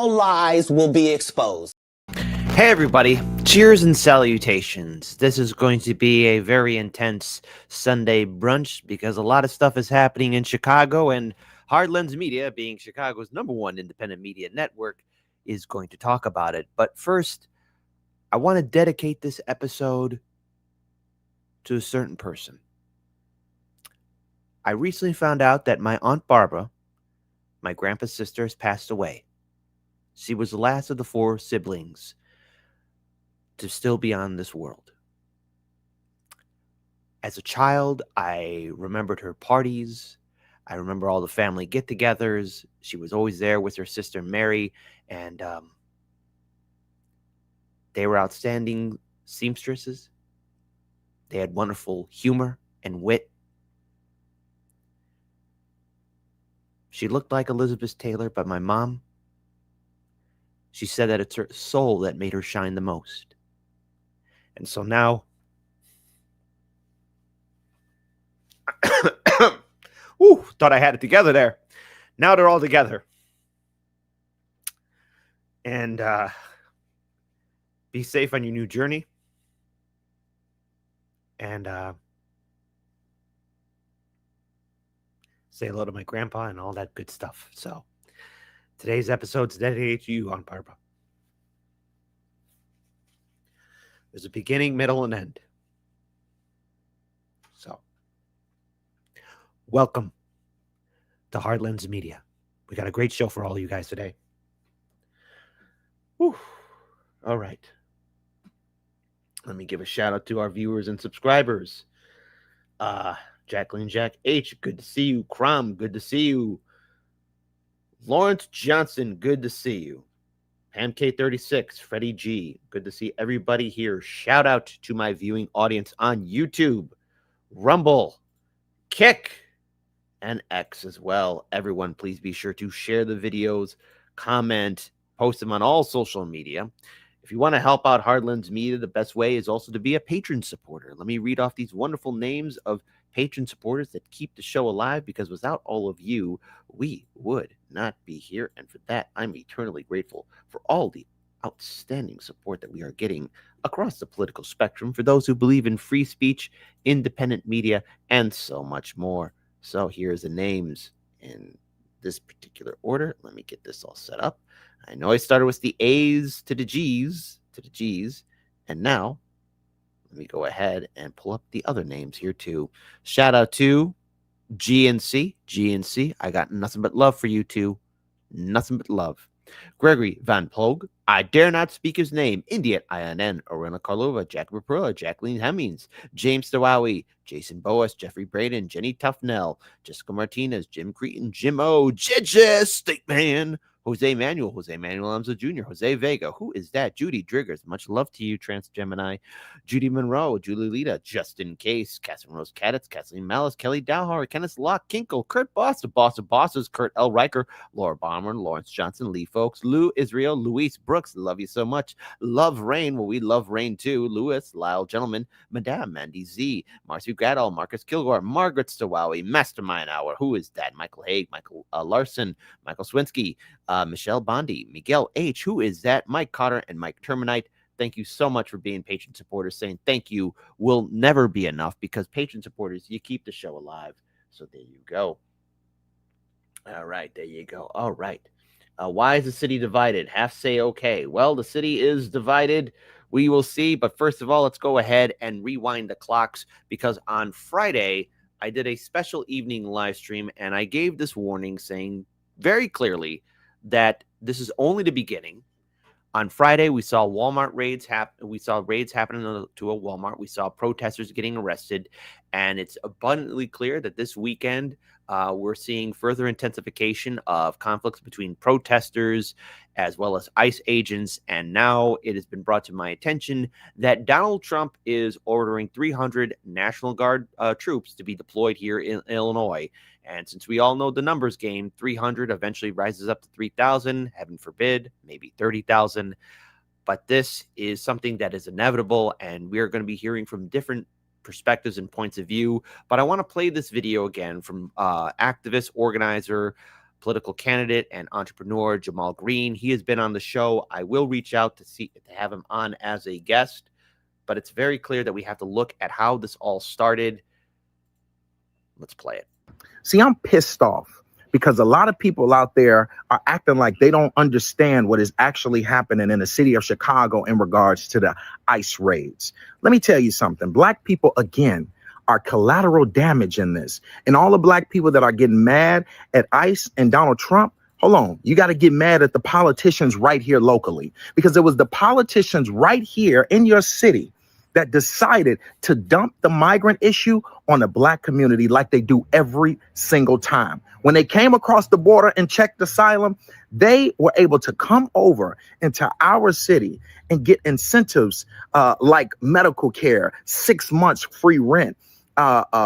all lies will be exposed. Hey everybody, cheers and salutations. This is going to be a very intense Sunday brunch because a lot of stuff is happening in Chicago, and Hard Lens Media, being Chicago's #1 independent media network, is going to talk about it. But first, I want to dedicate this episode to a certain person. I recently found out that my Aunt Barbara, my grandpa's sister, has passed away. She was the last of the 4 siblings to still be on this world. As a child, I remembered her parties. I remember all the family get-togethers. She was always there with her sister Mary, and they were outstanding seamstresses. They had wonderful humor and wit. She looked like Elizabeth Taylor, but my mom, she said that it's her soul that made her shine the most. And so now, ooh, thought I had it together there. Now they're all together. And be safe on your new journey. And say hello to my grandpa and all that good stuff. So today's episode's dedicated to you, Aunt Barbara. There's a beginning, middle, and end. So Welcome to Heartlands Media. We got a great show for all of you guys today. Whew. All right. Let me give a shout out to our viewers and subscribers. Jacqueline Jack H, good to see you. Crom, good to see you. Lawrence Johnson, good to see you. Pam K36, Freddie G, good to see everybody here. Shout out to my viewing audience on YouTube, Rumble, Kick, and X as well. Everyone, please be sure to share the videos, comment, post them on all social media. If you want to help out Heartlands Media, the best way is also to be a patron supporter. Let me read off these wonderful names of patron supporters that keep the show alive, because without all of you, we would not be here. And for that, I'm eternally grateful for all the outstanding support that we are getting across the political spectrum, for those who believe in free speech, independent media, and so much more. So here's the names in this particular order. Let me get this all set up. I know I started with the A's to the G's, and now let me go ahead and pull up the other names here too. Shout out to GNC. I got nothing but love for you two. Nothing but love. Gregory Van Ploeg, I dare not speak his name. Indiat INN, Orena Karlova, Jack Rapura, Jacqueline Hemmings, James Stawawi, Jason Boas, Jeffrey Braden, Jenny Tufnell, Jessica Martinez, Jim Cretan, Jim O, Judges, State Man, Jose Manuel Alonso Jr., Jose Vega, who is that? Judy Driggers, much love to you, Trans Gemini, Judy Monroe, Julie Lita, Justin Case, Catherine Rose Cadets, Kathleen Malice, Kelly Dowhauer, Kenneth Locke, Kinkle, Kurt Boss, the Boss of Bosses, Kurt L. Riker, Laura Bomber, Lawrence Johnson, Lee Folks, Lou Israel, Luis Brooks, love you so much, Love Rain, well, we love Rain too, Lewis, Lyle Gentleman, Madame, Mandy Z, Marcy Gradall, Marcus Kilgore, Margaret Stawawi, Mastermind Hour, who is that? Michael Haig, Michael Larson, Michael Swinsky, Michelle Bondi, Miguel H, who is that? Mike Cotter and Mike Terminite. Thank you so much for being patron supporters. Saying thank you will never be enough, because patron supporters, you keep the show alive. So there you go. All right, there you go. All right. Why is the city divided? Half say okay. Well, the city is divided. We will see. But first of all, let's go ahead and rewind the clocks, because on Friday, I did a special evening live stream, and I gave this warning saying very clearly that this is only the beginning. On Friday, we saw Walmart raids happen. We saw raids happening to a Walmart. We saw protesters getting arrested, and it's abundantly clear that this weekend we're seeing further intensification of conflicts between protesters as well as ICE agents. And now it has been brought to my attention that Donald Trump is ordering 300 National Guard troops to be deployed here in Illinois. And since we all know the numbers game, 300 eventually rises up to 3,000, heaven forbid, maybe 30,000. But this is something that is inevitable, and we're going to be hearing from different perspectives and points of view. But I want to play this video again from activist, organizer, political candidate, and entrepreneur Jamal Green. He has been on the show. I will reach out to have him on as a guest. But it's very clear that we have to look at how this all started. Let's play it. See, I'm pissed off because a lot of people out there are acting like they don't understand what is actually happening in the city of Chicago in regards to the ICE raids. Let me tell you something. Black people, again, are collateral damage in this. And all the black people that are getting mad at ICE and Donald Trump, hold on, you got to get mad at the politicians right here locally, because it was the politicians right here in your city that decided to dump the migrant issue on the black community like they do every single time. When they came across the border and checked asylum, they were able to come over into our city and get incentives like medical care, 6 months free rent,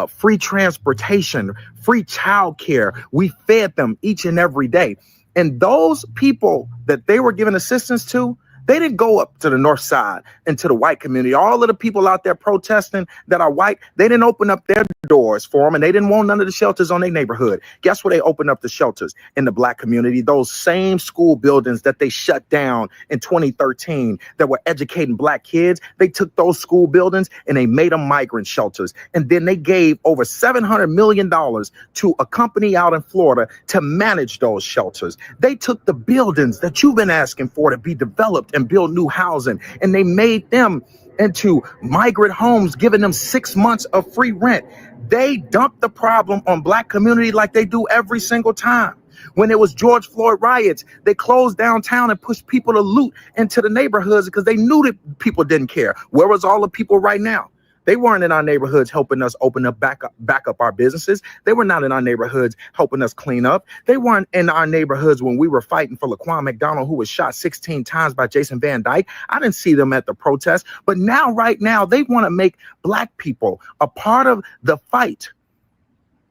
free transportation, free child care. We fed them each and every day. And those people that they were giving assistance to, they didn't go up to the north side and to the white community. All of the people out there protesting that are white, they didn't open up their doors for them, and they didn't want none of the shelters on their neighborhood. Guess where they opened up the shelters? In the black community. Those same school buildings that they shut down in 2013 that were educating black kids, they took those school buildings and they made them migrant shelters. And then they gave over $700 million to a company out in Florida to manage those shelters. They took the buildings that you've been asking for to be developed and build new housing, and they made them into migrant homes, giving them 6 months of free rent. They dumped the problem on black community like they do every single time. When it was George Floyd riots, they closed downtown and pushed people to loot into the neighborhoods because they knew that people didn't care. Where was all the people right now? They weren't in our neighborhoods helping us open up back up our businesses. They were not in our neighborhoods helping us clean up. They weren't in our neighborhoods when we were fighting for Laquan McDonald, who was shot 16 times by Jason Van Dyke. I didn't see them at the protest. But now, right now, they want to make black people a part of the fight.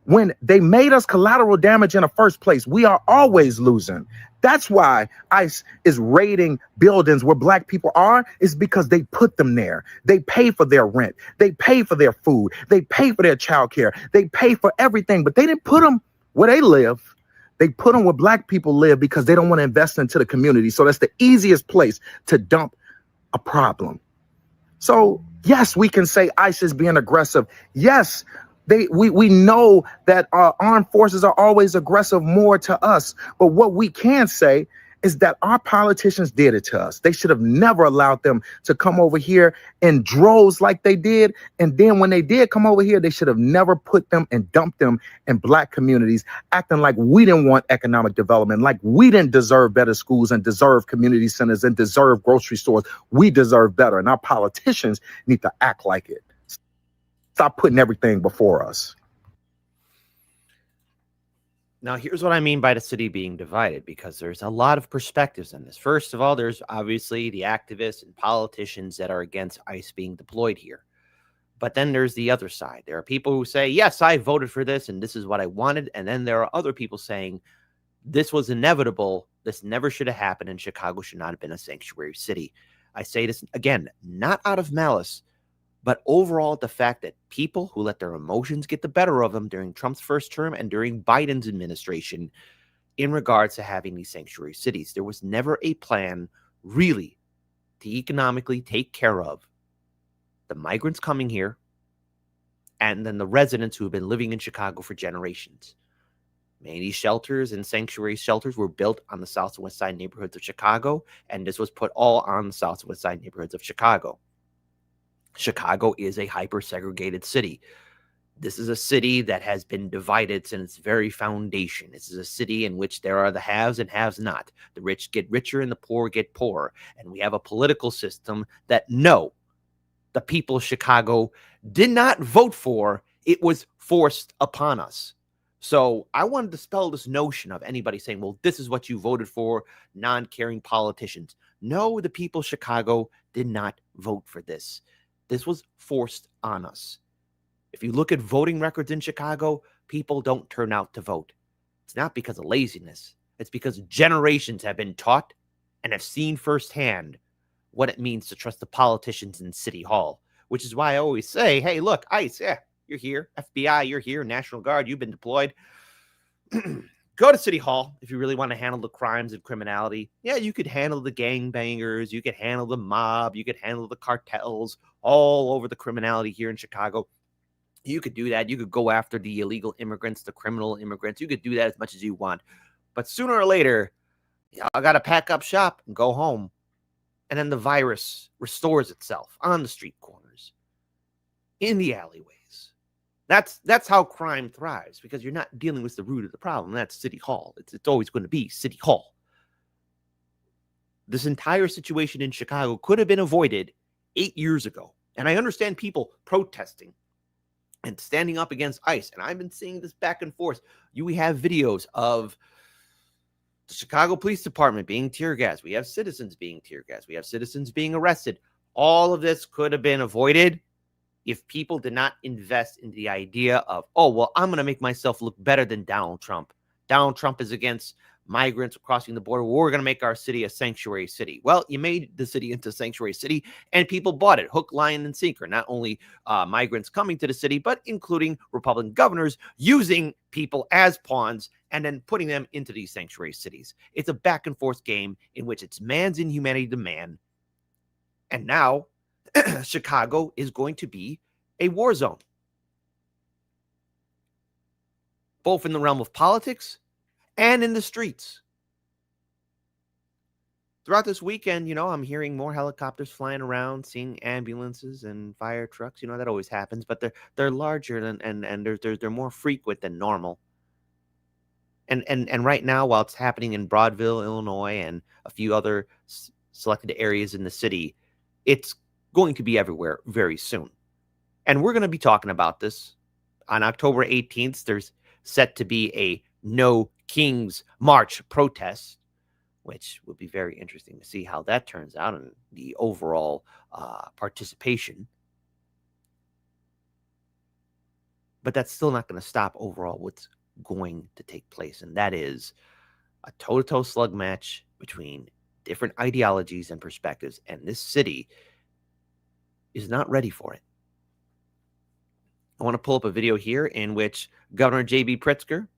When they made us collateral damage in the first place, we are always losing. That's why ICE is raiding buildings where black people are, is because they put them there. They pay for their rent. They pay for their food. They pay for their childcare. They pay for everything, but they didn't put them where they live. They put them where black people live because they don't want to invest into the community. So that's the easiest place to dump a problem. So yes, we can say ICE is being aggressive. Yes, we know that our armed forces are always aggressive more to us. But what we can say is that our politicians did it to us. They should have never allowed them to come over here in droves like they did. And then when they did come over here, they should have never put them and dumped them in black communities, acting like we didn't want economic development, like we didn't deserve better schools and deserve community centers and deserve grocery stores. We deserve better. And our politicians need to act like it. Stop putting everything before us. Now, here's what I mean by the city being divided, because there's a lot of perspectives in this. First of all, there's obviously the activists and politicians that are against ICE being deployed here. But then there's the other side. There are people who say, yes, I voted for this and this is what I wanted. And then there are other people saying this was inevitable. This never should have happened, and Chicago should not have been a sanctuary city. I say this again, not out of malice, but overall, the fact that people who let their emotions get the better of them during Trump's first term and during Biden's administration in regards to having these sanctuary cities, there was never a plan really to economically take care of the migrants coming here and then the residents who have been living in Chicago for generations. Many of these shelters and sanctuary shelters were built on the south and west side neighborhoods of Chicago, and this was put all on the south and west side neighborhoods of Chicago. Chicago is a hyper-segregated city. This is a city that has been divided since its very foundation. This is a city in which there are the haves and haves not. The rich get richer and the poor get poorer. And we have a political system that, no, the people of Chicago did not vote for. It was forced upon us. So I wanted to dispel this notion of anybody saying, well, this is what you voted for, non-caring politicians. No, the people of Chicago did not vote for this. This was forced on us. If you look at voting records in Chicago, people don't turn out to vote. It's not because of laziness. It's because generations have been taught and have seen firsthand what it means to trust the politicians in City Hall, which is why I always say, hey, look, ICE, yeah, you're here. FBI, you're here. National Guard, you've been deployed. Go to City Hall if you really want to handle the crimes and criminality. Yeah, you could handle the gangbangers. You could handle the mob. You could handle the cartels all over the criminality here in Chicago. You could do that. You could go after the illegal immigrants, the criminal immigrants. You could do that as much as you want. But sooner or later, y'all got to pack up shop and go home. And then the virus restores itself on the street corners, in the alleyways. That's how crime thrives, because you're not dealing with the root of the problem. That's City Hall. It's always going to be City Hall. This entire situation in Chicago could have been avoided 8 years ago. And I understand people protesting and standing up against ICE. And I've been seeing this back and forth. We have videos of the Chicago Police Department being tear gassed. We have citizens being tear gassed. We have citizens being arrested. All of this could have been avoided if people did not invest in the idea of, oh, well, I'm going to make myself look better than Donald Trump. Donald Trump is against migrants crossing the border. We're going to make our city a sanctuary city. Well, you made the city into a sanctuary city, and people bought it, hook, line, and sinker. Not only migrants coming to the city, but including Republican governors using people as pawns and then putting them into these sanctuary cities. It's a back and forth game in which it's man's inhumanity to man. And now Chicago is going to be a war zone, both in the realm of politics and in the streets. throughout this weekend, I'm hearing more helicopters flying around, seeing ambulances and fire trucks. That always happens, but they're larger and they're more frequent than normal. And right now, while it's happening in Broadville, Illinois, and a few other selected areas in the city, it's going to be everywhere very soon. And we're going to be talking about this on October 18th. There's set to be a No Kings March protest, which will be very interesting to see how that turns out and the overall participation. But that's still not going to stop overall what's going to take place, and that is a toe-to-toe slug match between different ideologies and perspectives, and this city is not ready for it. I want to pull up a video here in which Governor J.B. Pritzker,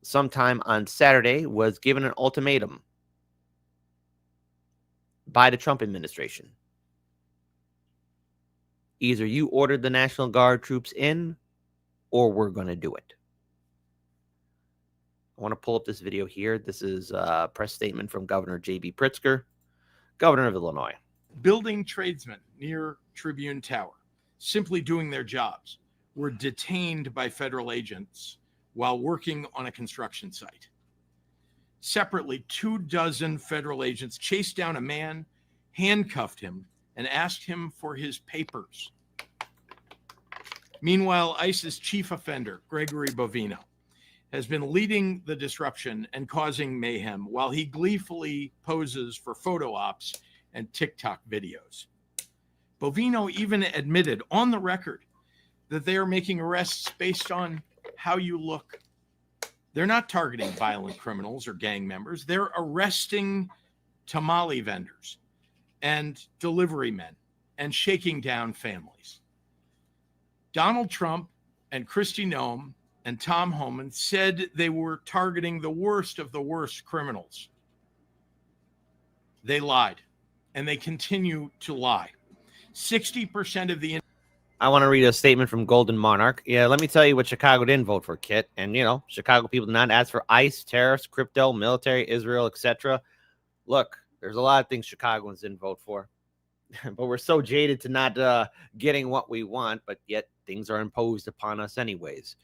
sometime on Saturday, was given an ultimatum by the Trump administration. Either you ordered the National Guard troops in, or we're going to do it. I want to pull up this video here. This is a press statement from Governor J.B. Pritzker, Governor of Illinois. Building tradesmen near Tribune Tower, simply doing their jobs, were detained by federal agents while working on a construction site. Separately, 24 federal agents chased down a man, handcuffed him, and asked him for his papers. Meanwhile, ICE's chief offender, Gregory Bovino, has been leading the disruption and causing mayhem while he gleefully poses for photo ops and TikTok videos. Bovino even admitted on the record that they are making arrests based on how you look. They're not targeting violent criminals or gang members. They're arresting tamale vendors and delivery men and shaking down families. Donald Trump and Kristi Noem and Tom Homan said they were targeting the worst of the worst criminals. They lied, and they continue to lie. 60% of the... I want to read a statement from Golden Monarch. Yeah, let me tell you what Chicago didn't vote for, Kit. And, Chicago people did not ask for ICE, tariffs, crypto, military, Israel, etc. Look, there's a lot of things Chicagoans didn't vote for. But we're so jaded to not getting what we want, but yet things are imposed upon us anyways.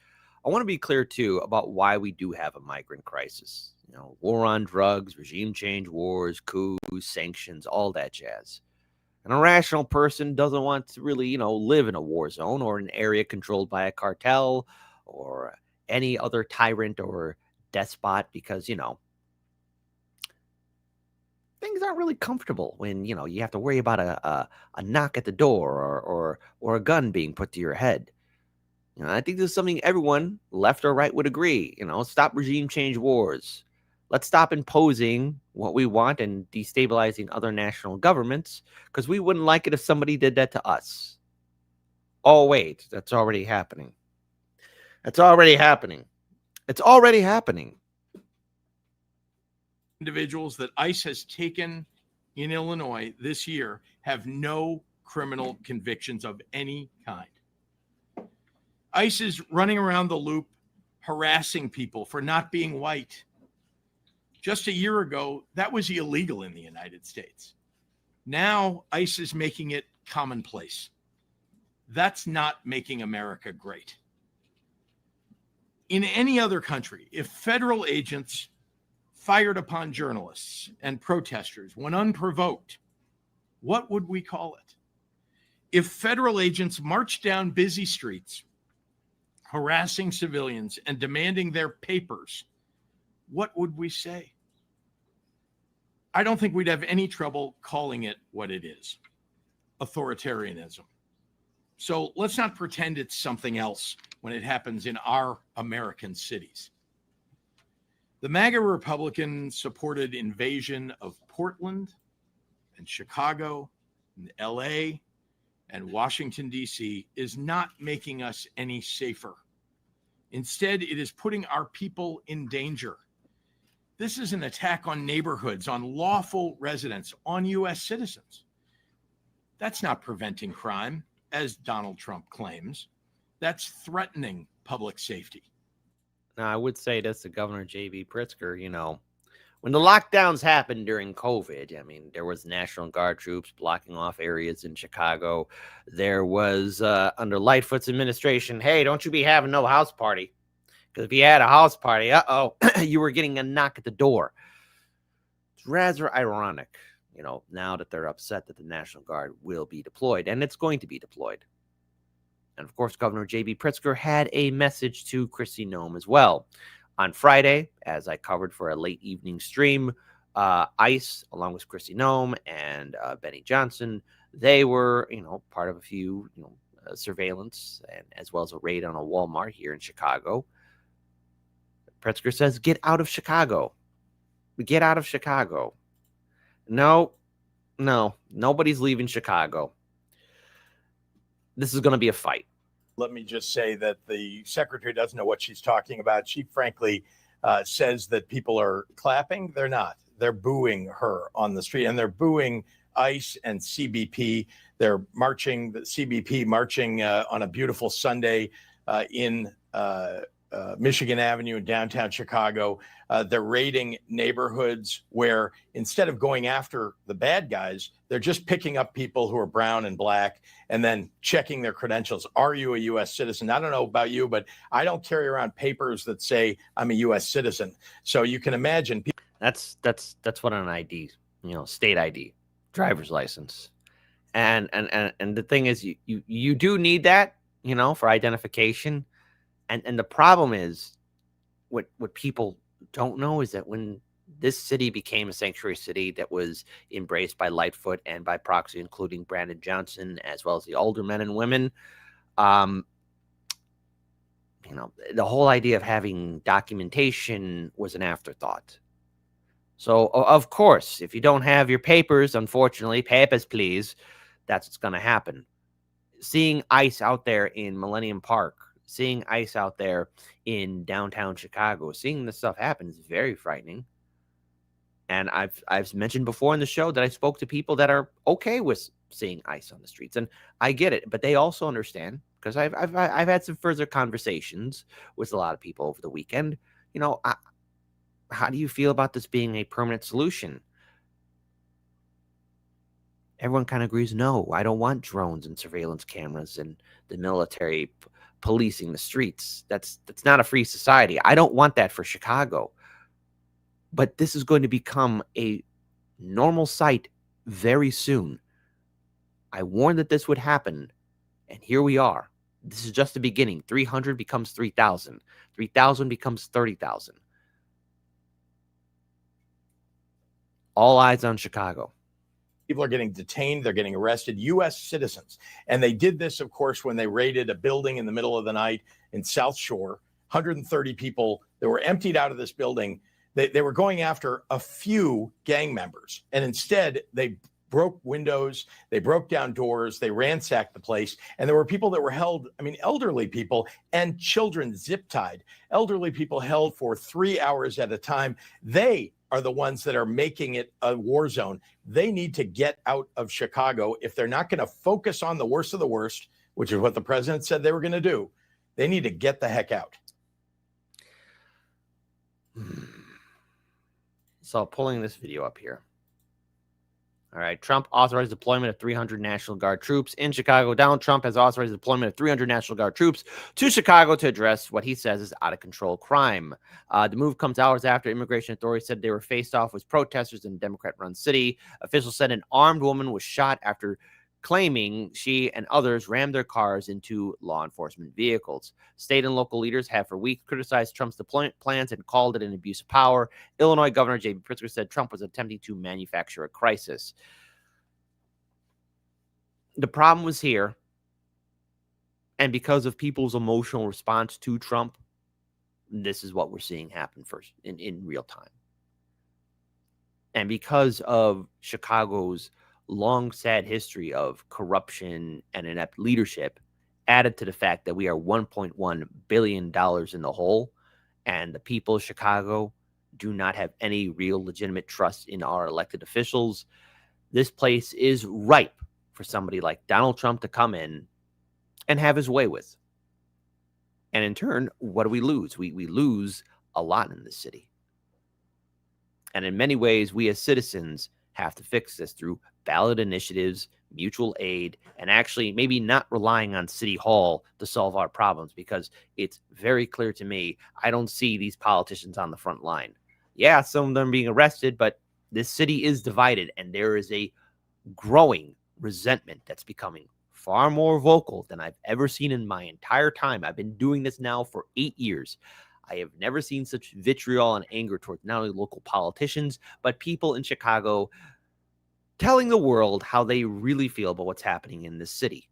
I want to be clear, too, about why we do have a migrant crisis. War on drugs, regime change wars, coups, sanctions, all that jazz. An irrational person doesn't want to really, live in a war zone or an area controlled by a cartel or any other tyrant or despot because, things aren't really comfortable when, you have to worry about a knock at the door or a gun being put to your head. I think this is something everyone, left or right, would agree. Stop regime change wars. Let's stop imposing what we want and destabilizing other national governments because we wouldn't like it if somebody did that to us. Oh, wait, that's already happening. It's already happening. Individuals that ICE has taken in Illinois this year have no criminal convictions of any kind. ICE is running around the loop harassing people for not being white. Just a year ago, that was illegal in the United States. Now, ICE is making it commonplace. That's not making America great. In any other country, if federal agents fired upon journalists and protesters when unprovoked, what would we call it? If federal agents marched down busy streets, harassing civilians and demanding their papers, what would we say? I don't think we'd have any trouble calling it what it is: authoritarianism. So let's not pretend it's something else when it happens in our American cities. The MAGA Republican supported invasion of Portland and Chicago and LA and Washington, D.C. is not making us any safer. Instead, it is putting our people in danger. This is an attack on neighborhoods, on lawful residents, on U.S. citizens. That's not preventing crime, as Donald Trump claims. That's threatening public safety. Now, I would say this to Governor J.B. Pritzker, when the lockdowns happened during COVID, I mean, there was National Guard troops blocking off areas in Chicago. There was under Lightfoot's administration, hey, don't you be having no house party. Because if you had a house party, you were getting a knock at the door. It's rather ironic, now that they're upset that the National Guard will be deployed, and it's going to be deployed. And of course, Governor J.B. Pritzker had a message to Kristi Noem as well. On Friday, as I covered for a late evening stream, ICE, along with Kristi Noem and Benny Johnson, they were, part of a few, surveillance, and as well as a raid on a Walmart here in Chicago. Pritzker says, get out of Chicago. Get out of Chicago. No, nobody's leaving Chicago. This is going to be a fight. Let me just say that the secretary doesn't know what she's talking about. She frankly says that people are clapping. They're not. They're booing her on the street, and they're booing ICE and CBP. They're marching, the CBP marching on a beautiful Sunday in Michigan Avenue in downtown Chicago. They're raiding neighborhoods where instead of going after the bad guys, they're just picking up people who are brown and black and then checking their credentials. Are you a U.S. citizen? I don't know about you, but I don't carry around papers that say I'm a U.S. citizen. So you can imagine. That's what an ID, state ID, driver's license. And the thing is, you do need that, for identification. And the problem is, what people don't know is that when this city became a sanctuary city that was embraced by Lightfoot and by proxy, including Brandon Johnson, as well as the older men and women, the whole idea of having documentation was an afterthought. So, of course, if you don't have your papers, unfortunately, papers, please, that's what's going to happen. Seeing ICE out there in Millennium Park, seeing ICE out there in downtown Chicago, seeing this stuff happen is very frightening. And I've mentioned before in the show that I spoke to people that are okay with seeing ICE on the streets, and I get it, but they also understand, because I've had some further conversations with a lot of people over the weekend. How do you feel about this being a permanent solution? Everyone kind of agrees, no, I don't want drones and surveillance cameras and the military policing the streets. That's not a free society. I don't want that for Chicago. But this is going to become a normal sight very soon. I warned that this would happen, and here we are. This is just the beginning. 300 becomes 3,000. 3,000 becomes 30,000. All eyes on Chicago. People are getting detained. They're getting arrested, U.S. citizens. And they did this, of course, when they raided a building in the middle of the night in South Shore. 130 people that were emptied out of this building. They were going after a few gang members. And instead, they broke windows. They broke down doors. They ransacked the place. And there were people that were held, elderly people and children zip-tied. Elderly people held for 3 hours at a time. They are the ones that are making it a war zone. They need to get out of Chicago. If they're not going to focus on the worst of the worst, which is what the president said they were going to do, they need to get the heck out. So pulling this video up here. All right, Trump authorized deployment of 300 National Guard troops in Chicago. Donald Trump has authorized the deployment of 300 National Guard troops to Chicago to address what he says is out-of-control crime. The move comes hours after immigration authorities said they were faced off with protesters in a Democrat-run city. Officials said an armed woman was shot after claiming she and others rammed their cars into law enforcement vehicles. State and local leaders have for weeks criticized Trump's deployment plans and called it an abuse of power. Illinois Governor J.B. Pritzker said Trump was attempting to manufacture a crisis. The problem was here, and because of people's emotional response to Trump, this is what we're seeing happen first in real time. And because of Chicago's long, sad history of corruption and inept leadership, added to the fact that we are $1.1 billion in the hole, and the people of Chicago do not have any real legitimate trust in our elected officials, this place is ripe for somebody like Donald Trump to come in and have his way with. And in turn, what do we lose? We lose a lot in this city. And in many ways, we as citizens have to fix this through ballot initiatives, mutual aid, and actually maybe not relying on City Hall to solve our problems, because it's very clear to me, I don't see these politicians on the front line. Yeah, some of them being arrested, but this city is divided, and there is a growing resentment that's becoming far more vocal than I've ever seen in my entire time. I've been doing this now for 8 years. I have never seen such vitriol and anger towards not only local politicians, but people in Chicago telling the world how they really feel about what's happening in this city.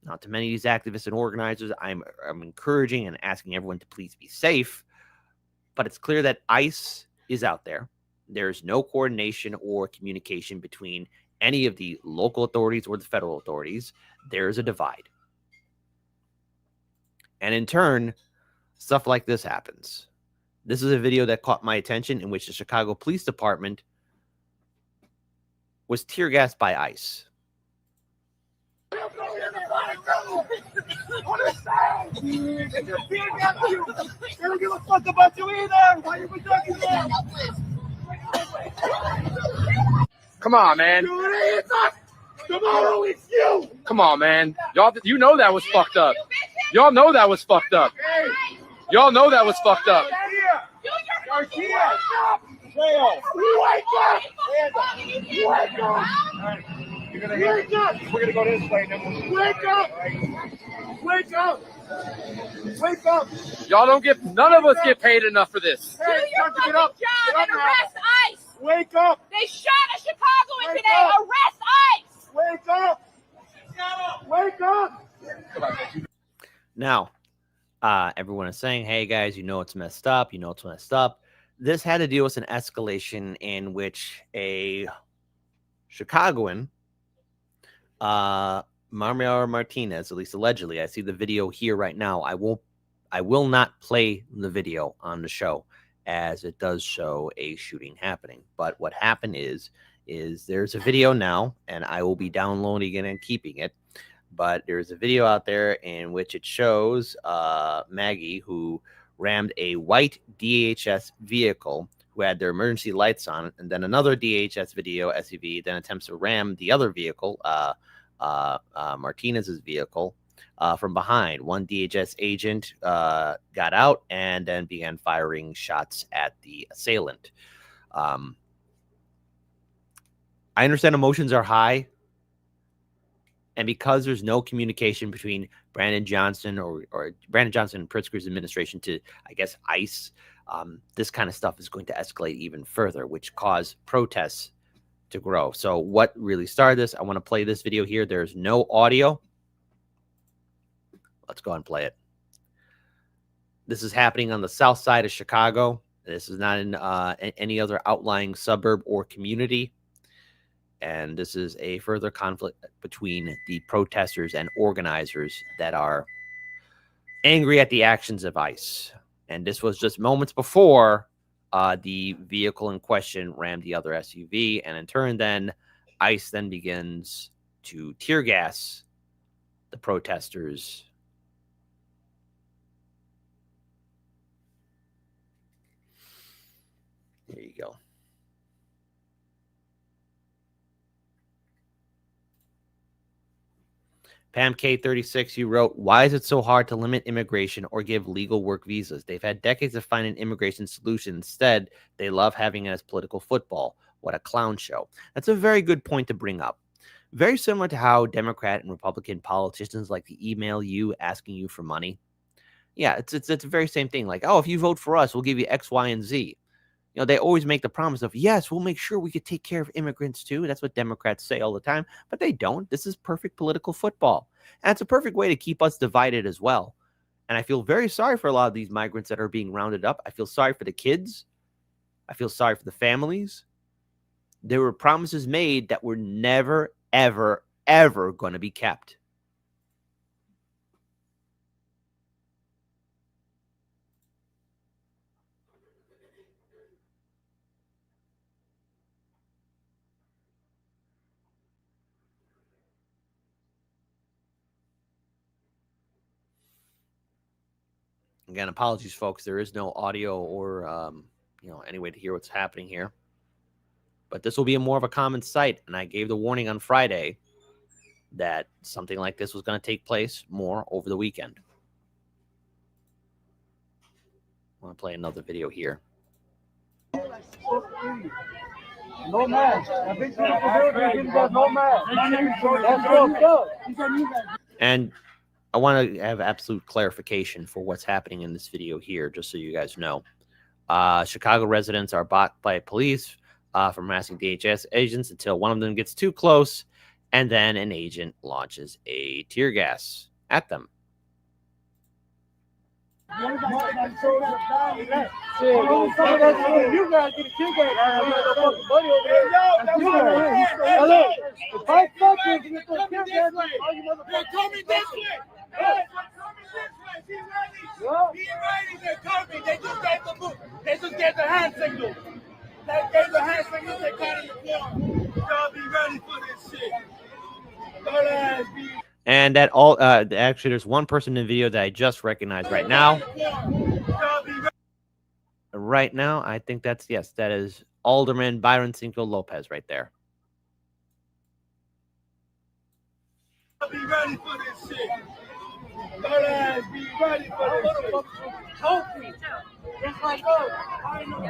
Not to many of these activists and organizers, I'm encouraging and asking everyone to please be safe, but it's clear that ICE is out there. There's no coordination or communication between any of the local authorities or the federal authorities. There's a divide. And in turn, stuff like this happens. This is a video that caught my attention in which the Chicago Police Department was tear gassed by ICE. Come on, man. Tomorrow it's you. Come on, man. Y'all, you know that was fucked up. Y'all know that was fucked up. Y'all know that was fucked up. Garcia, stop! Wake up! Wake up! Wake up! We're gonna go this way. Wake up! Wake up! Wake up! Y'all don't get, none of us get paid enough for this. Hey, Do your fucking job and arrest ICE. Wake up! They shot a Chicagoan Wake today. up. Arrest ICE. Wake up! Wake up! Now, everyone is saying, hey, guys, you know it's messed up. You know it's messed up. This had to deal with an escalation in which a Chicagoan, Mario Martinez, at least allegedly, I see the video here right now. I will not play the video on the show, as it does show a shooting happening. But what happened is there's a video now, and I will be downloading it and keeping it. But there's a video out there in which it shows Maggie, who rammed a white DHS vehicle who had their emergency lights on, and then another DHS video SUV then attempts to ram the other vehicle, Martinez's vehicle, from behind. One DHS agent got out and then began firing shots at the assailant. I understand emotions are high. And because there's no communication between Brandon Johnson or Brandon Johnson and Pritzker's administration to, I guess, ICE, this kind of stuff is going to escalate even further, which caused protests to grow. So what really started this? I want to play this video here. There's no audio. Let's go ahead and play it. This is happening on the south side of Chicago. This is not in any other outlying suburb or community. And this is a further conflict between the protesters and organizers that are angry at the actions of ICE. And this was just moments before the vehicle in question rammed the other SUV. And in turn, then ICE then begins to tear gas the protesters. There you go. Pam K36, you wrote, why is it so hard to limit immigration or give legal work visas? They've had decades of finding immigration solutions. Instead, they love having it as political football. What a clown show. That's a very good point to bring up. Very similar to how Democrat and Republican politicians like to email you asking you for money. Yeah, it's the very same thing. Like, oh, if you vote for us, we'll give you X, Y, and Z. You know, they always make the promise of, yes, we'll make sure we could take care of immigrants too. That's what Democrats say all the time, but they don't. This is perfect political football. And it's a perfect way to keep us divided as well. And I feel very sorry for a lot of these migrants that are being rounded up. I feel sorry for the kids. I feel sorry for the families. There were promises made that were never, ever, ever going to be kept. Again, apologies, folks. There is no audio or, any way to hear what's happening here. But this will be more of a common sight, and I gave the warning on Friday that something like this was going to take place more over the weekend. I want to play another video here. No mask. I've been to the building, no mask. And I want to have absolute clarification for what's happening in this video here, just so you guys know. Chicago residents are blocked by police from harassing DHS agents until one of them gets too close, and then an agent launches a tear gas at them. You guys get a kick buddy over there. If I fuck you, you get the kick gas. They're coming this way. Be ready. They're coming. They just gave the boot. They just gave the hand signal. They gave the hand signal. They got in the corner. Y'all be ready for this shit. Don't ask me. And at all, actually, there's one person in the video that I just recognized right now. Right now, I think that is Alderman Byron Cinco Lopez right there. Be ready for this shit. Be ready for this shit. Hopefully. Just like us. I know.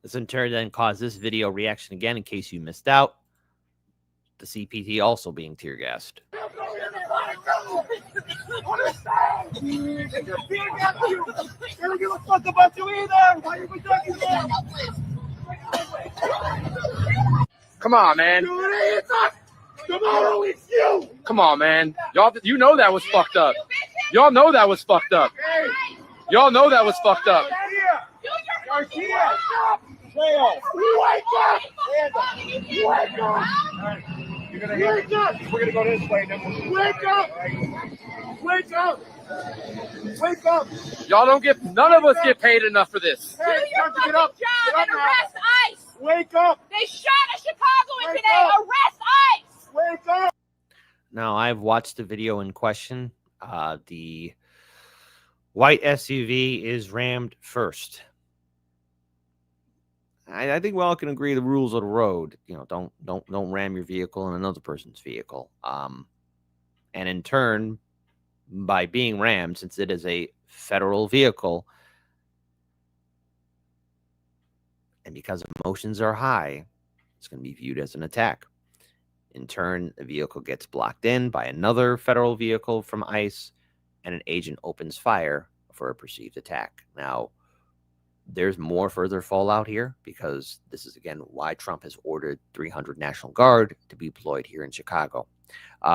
This in turn then caused this video reaction again, in case you missed out. The CPD also being tear gassed. They don't give a fuck about you either. Why you talking about? Come on, man. Tomorrow it's you. Come on, man. Y'all, you know that was fucked up. Y'all know that was fucked up. Y'all know that was fucked up. Garcia, Trail, wake up! Wake up! You're gonna wake up! We're gonna go this way. Wake up! Wake up! Wake up! Y'all don't get. None of us get paid enough for this. Do your fucking job and arrest ICE. Wake up! They shot a Chicagoan today. Arrest ICE. Wake up! Now, I've watched the video in question. The white SUV is rammed first. I think we all can agree the rules of the road. Don't ram your vehicle in another person's vehicle. And in turn, by being rammed, since it is a federal vehicle, and because emotions are high, it's going to be viewed as an attack. In turn, the vehicle gets blocked in by another federal vehicle from ICE, and an agent opens fire for a perceived attack. Now, there's more further fallout here, because this is, again, why Trump has ordered 300 National Guard to be deployed here in Chicago.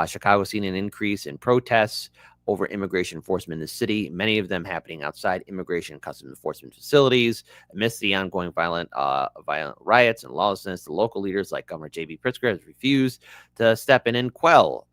Chicago has seen an increase in protests over immigration enforcement in the city, many of them happening outside immigration and customs enforcement facilities. Amidst the ongoing violent riots and lawlessness, the local leaders like Governor J.B. Pritzker has refused to step in and quell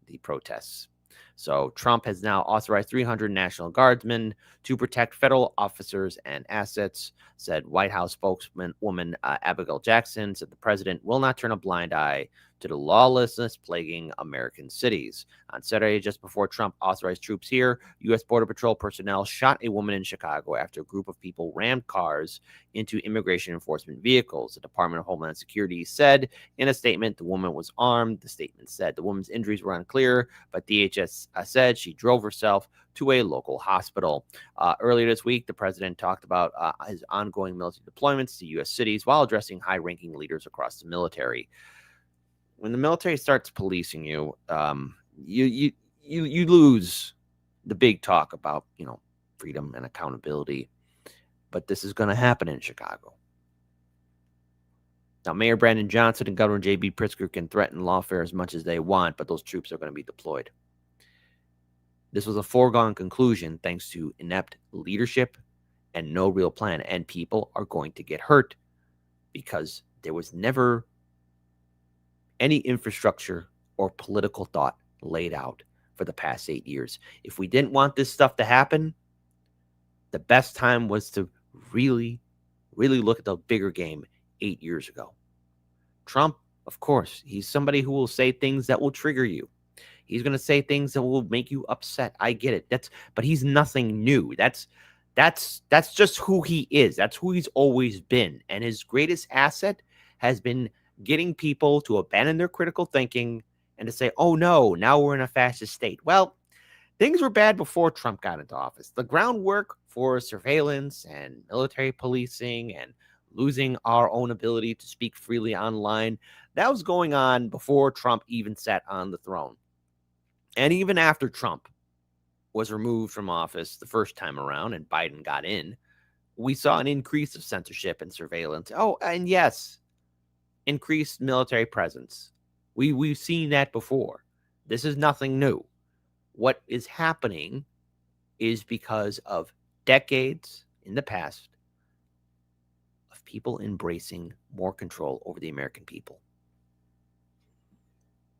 the protests. So Trump has now authorized 300 National Guardsmen to protect federal officers and assets, said White House spokeswoman Abigail Jackson. Said the president will not turn a blind eye to the lawlessness plaguing American cities. On Saturday, just before Trump authorized troops here, U.S. Border Patrol personnel shot a woman in Chicago after a group of people rammed cars into immigration enforcement vehicles. The Department of Homeland Security said in a statement the woman was armed. The statement said the woman's injuries were unclear, but DHS said she drove herself to a local hospital. Earlier this week, the president talked about his ongoing military deployments to U.S. cities while addressing high-ranking leaders across the military. When the military starts policing you, you lose the big talk about, freedom and accountability. But this is going to happen in Chicago. Now, Mayor Brandon Johnson and Governor J.B. Pritzker can threaten lawfare as much as they want, but those troops are going to be deployed. This was a foregone conclusion thanks to inept leadership and no real plan. And people are going to get hurt because there was never any infrastructure or political thought laid out for the past 8 years. If we didn't want this stuff to happen, the best time was to really, really look at the bigger game 8 years ago. Trump, of course, he's somebody who will say things that will trigger you. He's going to say things that will make you upset. I get it. But he's nothing new. That's just who he is. That's who he's always been. And his greatest asset has been getting people to abandon their critical thinking and to say, oh no, now we're in a fascist state. Well, things were bad before Trump got into office. The groundwork for surveillance and military policing and losing our own ability to speak freely online, that was going on before Trump even sat on the throne. And even after Trump was removed from office the first time around and Biden got in, we saw an increase of censorship and surveillance. Oh, and yes, increased military presence. We've seen that before. This is nothing new. What is happening is because of decades in the past of people embracing more control over the American people.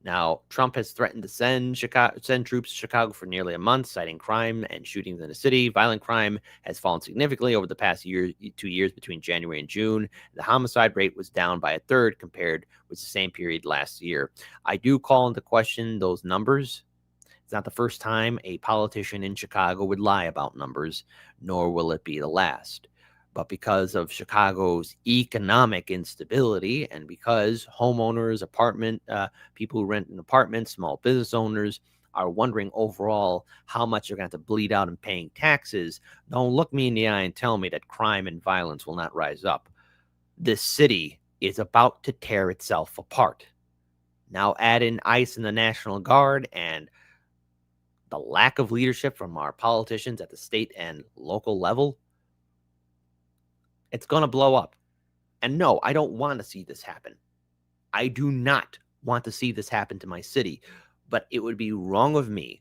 Now, Trump has threatened to send troops to Chicago for nearly a month, citing crime and shootings in the city. Violent crime has fallen significantly over the past 2 years between January and June. The homicide rate was down by a third compared with the same period last year. I do call into question those numbers. It's not the first time a politician in Chicago would lie about numbers, nor will it be the last. But because of Chicago's economic instability and because homeowners, people who rent an apartment, small business owners are wondering overall how much they're going to have to bleed out in paying taxes, don't look me in the eye and tell me that crime and violence will not rise up. This city is about to tear itself apart. Now add in ICE and the National Guard and the lack of leadership from our politicians at the state and local level. It's going to blow up. And no, I don't want to see this happen. I do not want to see this happen to my city. But it would be wrong of me,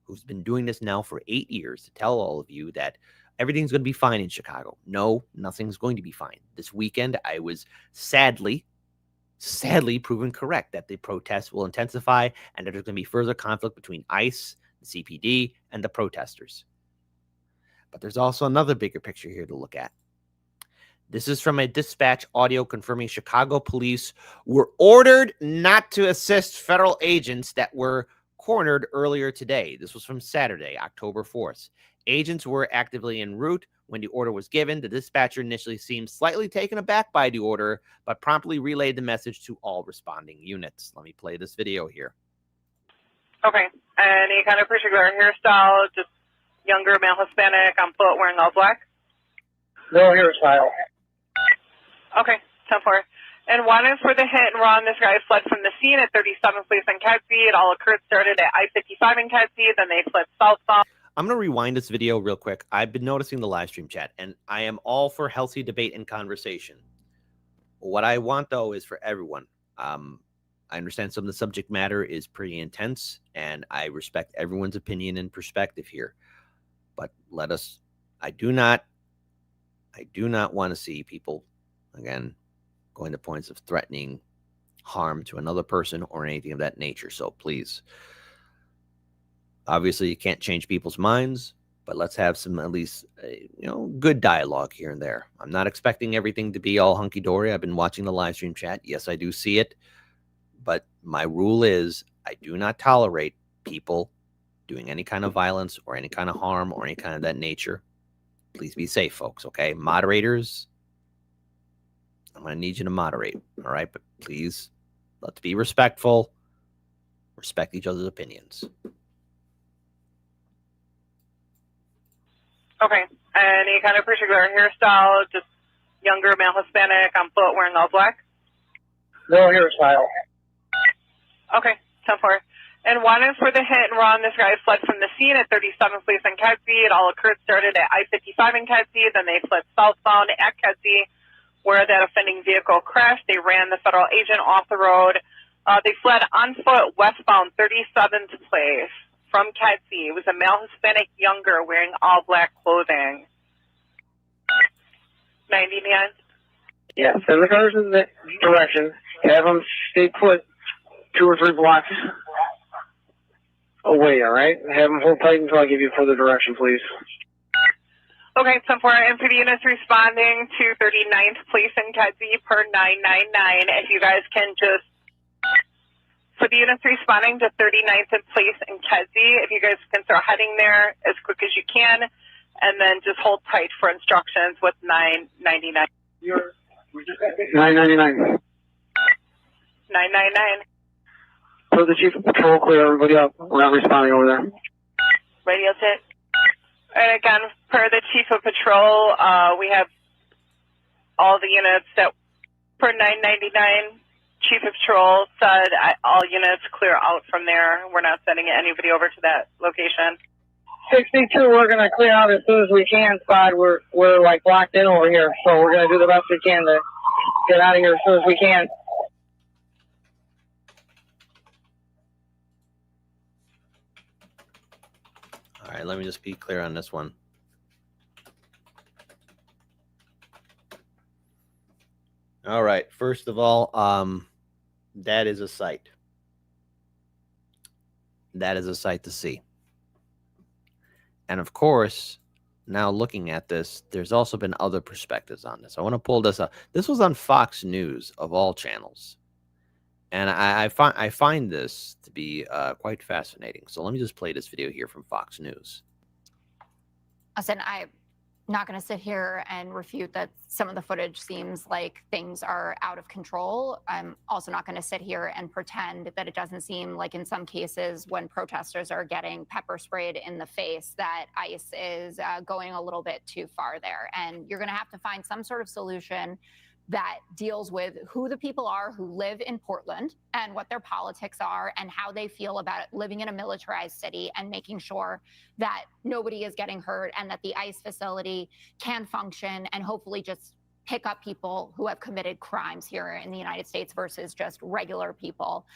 who's been doing this now for 8 years, to tell all of you that everything's going to be fine in Chicago. No, nothing's going to be fine. This weekend, I was sadly proven correct that the protests will intensify and that there's going to be further conflict between ICE, the CPD, and the protesters. But there's also another bigger picture here to look at. This is from a dispatch audio confirming Chicago police were ordered not to assist federal agents that were cornered earlier today. This was from Saturday, October 4th. Agents were actively en route when the order was given. The dispatcher initially seemed slightly taken aback by the order, but promptly relayed the message to all responding units. Let me play this video here. Okay. Any kind of particular hairstyle, just younger, male, Hispanic, on foot, wearing all black? No hairstyle. Okay, 10-4. And one is for the hit and run. This guy fled from the scene at 37th Place in Kedzie. It all started at I-55 in Kedzie. Then they fled southbound. I'm going to rewind this video real quick. I've been noticing the live stream chat, and I am all for healthy debate and conversation. What I want, though, is for everyone. I understand some of the subject matter is pretty intense, and I respect everyone's opinion and perspective here. But I do not want to see people, again, going to points of threatening harm to another person or anything of that nature. So please, obviously you can't change people's minds, but let's have some at least good dialogue here and there. I'm not expecting everything to be all hunky-dory. I've been watching the live stream chat. Yes, I do see it. But my rule is I do not tolerate people doing any kind of violence or any kind of harm or any kind of that nature. Please be safe, folks, okay? Moderators, I'm going to need you to moderate, all right? But please, let's be respectful. Respect each other's opinions. Okay. Any kind of particular hairstyle, just younger male Hispanic on foot wearing all black? No hairstyle. Okay, 10-4. And one is for the hit and run. This guy fled from the scene at 37th Place in Kedzie. It all started at I-55 in Kedzie. Then they fled southbound at Kedzie, where that offending vehicle crashed. They ran the federal agent off the road. They fled on foot westbound 37th Place from Kedzie. It was a male Hispanic younger wearing all black clothing. 99. Yeah, send the cars in that direction. Have them stay put 2 or 3 blocks away, all right? Have them hold tight until I give you further direction, please. Okay, 10-4. And for the units responding to 39th Place in Kedzie per 999, if you guys can just, for the units responding to 39th Place in Kedzie, if you guys can start heading there as quick as you can, and then just hold tight for instructions with 999. 999. 999. So the chief of patrol, clear everybody up. We're not responding over there. Radio set. And again, per the chief of patrol, we have all the units that per 999. Chief of patrol said all units clear out from there. We're not sending anybody over to that location. 62, we're going to clear out as soon as we can, Spot. We're like locked in over here, so we're going to do the best we can to get out of here as soon as we can. All right, let me just be clear on this one. All right, first of all, that is a sight. That is a sight to see. And of course, now looking at this, there's also been other perspectives on this. I want to pull this up. This was on Fox News of all channels. And I find this to be quite fascinating. So let me just play this video here from Fox News. Listen, I'm not going to sit here and refute that some of the footage seems like things are out of control. I'm also not going to sit here and pretend that it doesn't seem like in some cases when protesters are getting pepper sprayed in the face that ICE is going a little bit too far there. And you're going to have to find some sort of solution that deals with who the people are who live in Portland and what their politics are and how they feel about living in a militarized city and making sure that nobody is getting hurt and that the ICE facility can function and hopefully just pick up people who have committed crimes here in the United States versus just regular people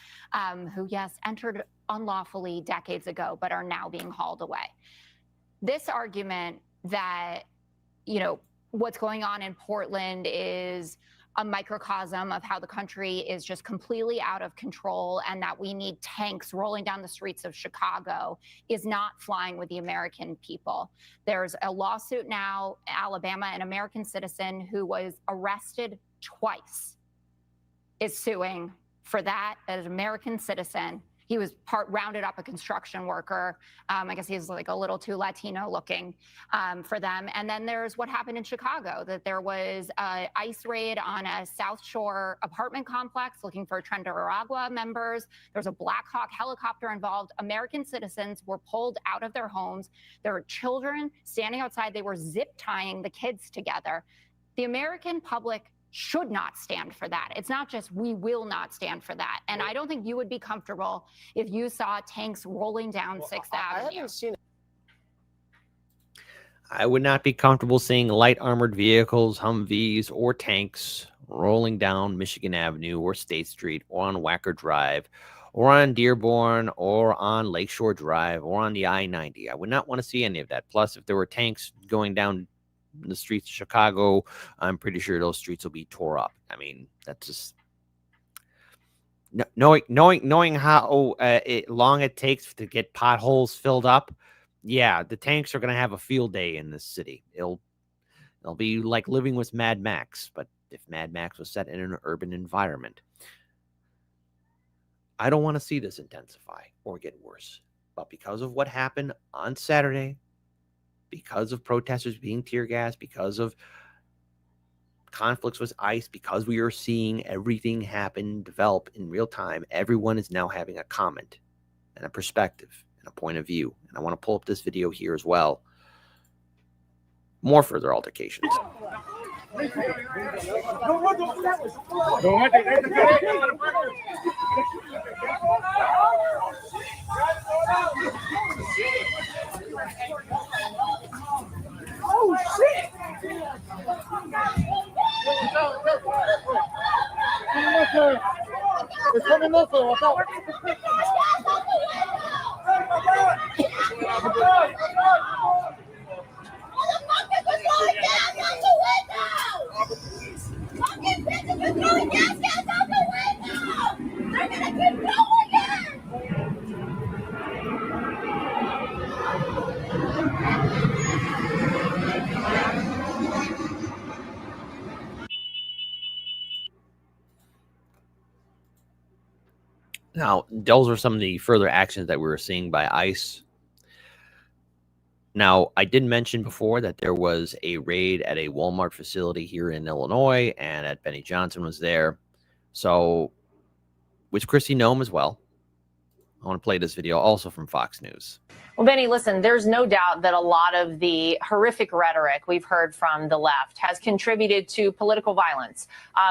who, yes, entered unlawfully decades ago, but are now being hauled away. This argument that, you know, what's going on in Portland is a microcosm of how the country is just completely out of control and that we need tanks rolling down the streets of Chicago is not flying with the American people. There's a lawsuit now, Alabama, an American citizen who was arrested twice is suing for that as an American citizen. He was rounded up a construction worker. I guess he's like a little too Latino looking for them. And then there's what happened in Chicago, that there was an ICE raid on a South Shore apartment complex looking for Aragua members. There's a Black Hawk helicopter involved. American citizens were pulled out of their homes. There were children standing outside. They were zip tying the kids together. The American public should not stand for that. It's not just we will not stand for that. And I don't think you would be comfortable if you saw tanks rolling down 6th Avenue. I haven't seen it. I would not be comfortable seeing light armored vehicles, Humvees, or tanks rolling down Michigan Avenue or State Street or on Wacker Drive or on Dearborn or on Lakeshore Drive or on the I-90. I would not want to see any of that. Plus, if there were tanks going down the streets of Chicago, I'm pretty sure those streets will be tore up. I mean, that's just knowing how long it takes to get potholes filled up. Yeah, the tanks are going to have a field day in this city. It'll be like living with Mad Max, but if Mad Max was set in an urban environment. I don't want to see this intensify or get worse. But because of what happened on Saturday, because of protesters being tear gassed, because of conflicts with ICE, because we are seeing everything happen, develop in real time, everyone is now having a comment and a perspective and a point of view. And I want to pull up this video here as well. More further altercations. Oh shit! It's coming this way. Watch out. Fucking bitches are throwing gas cans out the window! They're gonna keep going it! Now, those are some of the further actions that we were seeing by ICE. Now, I did mention before that there was a raid at a Walmart facility here in Illinois, and that Benny Johnson was there. So, with Chrissy Nome as well. I want to play this video also from Fox News. Well, Benny, listen, there's no doubt that a lot of the horrific rhetoric we've heard from the left has contributed to political violence.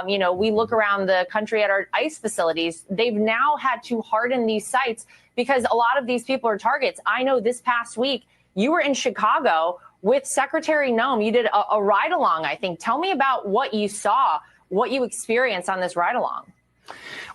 We look around the country at our ICE facilities. They've now had to harden these sites because a lot of these people are targets. I know this past week you were in Chicago with Secretary Nome. You did a ride along, I think. Tell me about what you saw, what you experienced on this ride along.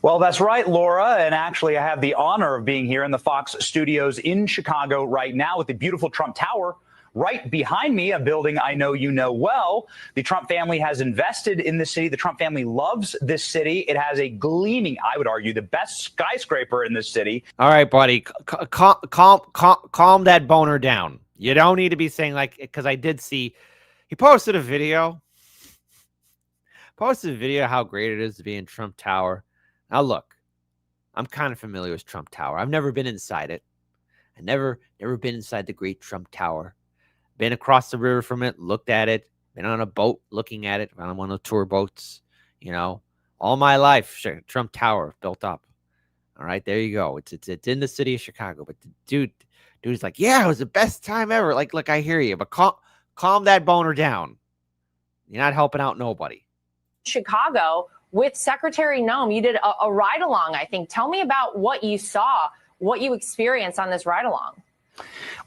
Well, that's right, Laura. And actually, I have the honor of being here in the Fox studios in Chicago right now with the beautiful Trump Tower right behind me, a building I know you know well. The Trump family has invested in the city. The Trump family loves this city. It has a gleaming, I would argue, the best skyscraper in this city. All right, buddy, calm that boner down. You don't need to be saying because I did see he posted a video. How great it is to be in Trump Tower. Now, look, I'm kind of familiar with Trump Tower. I've never been inside it. I never been inside the great Trump Tower. Been across the river from it, looked at it, been on a boat looking at it, on one of the tour boats, all my life. Trump Tower built up. All right, there you go. It's in the city of Chicago. But the dude's like, yeah, it was the best time ever. Look, I hear you, but calm that boner down. You're not helping out nobody. Chicago with Secretary Nome. You did a ride along, I think. Tell me about what you saw, what you experienced on this ride along.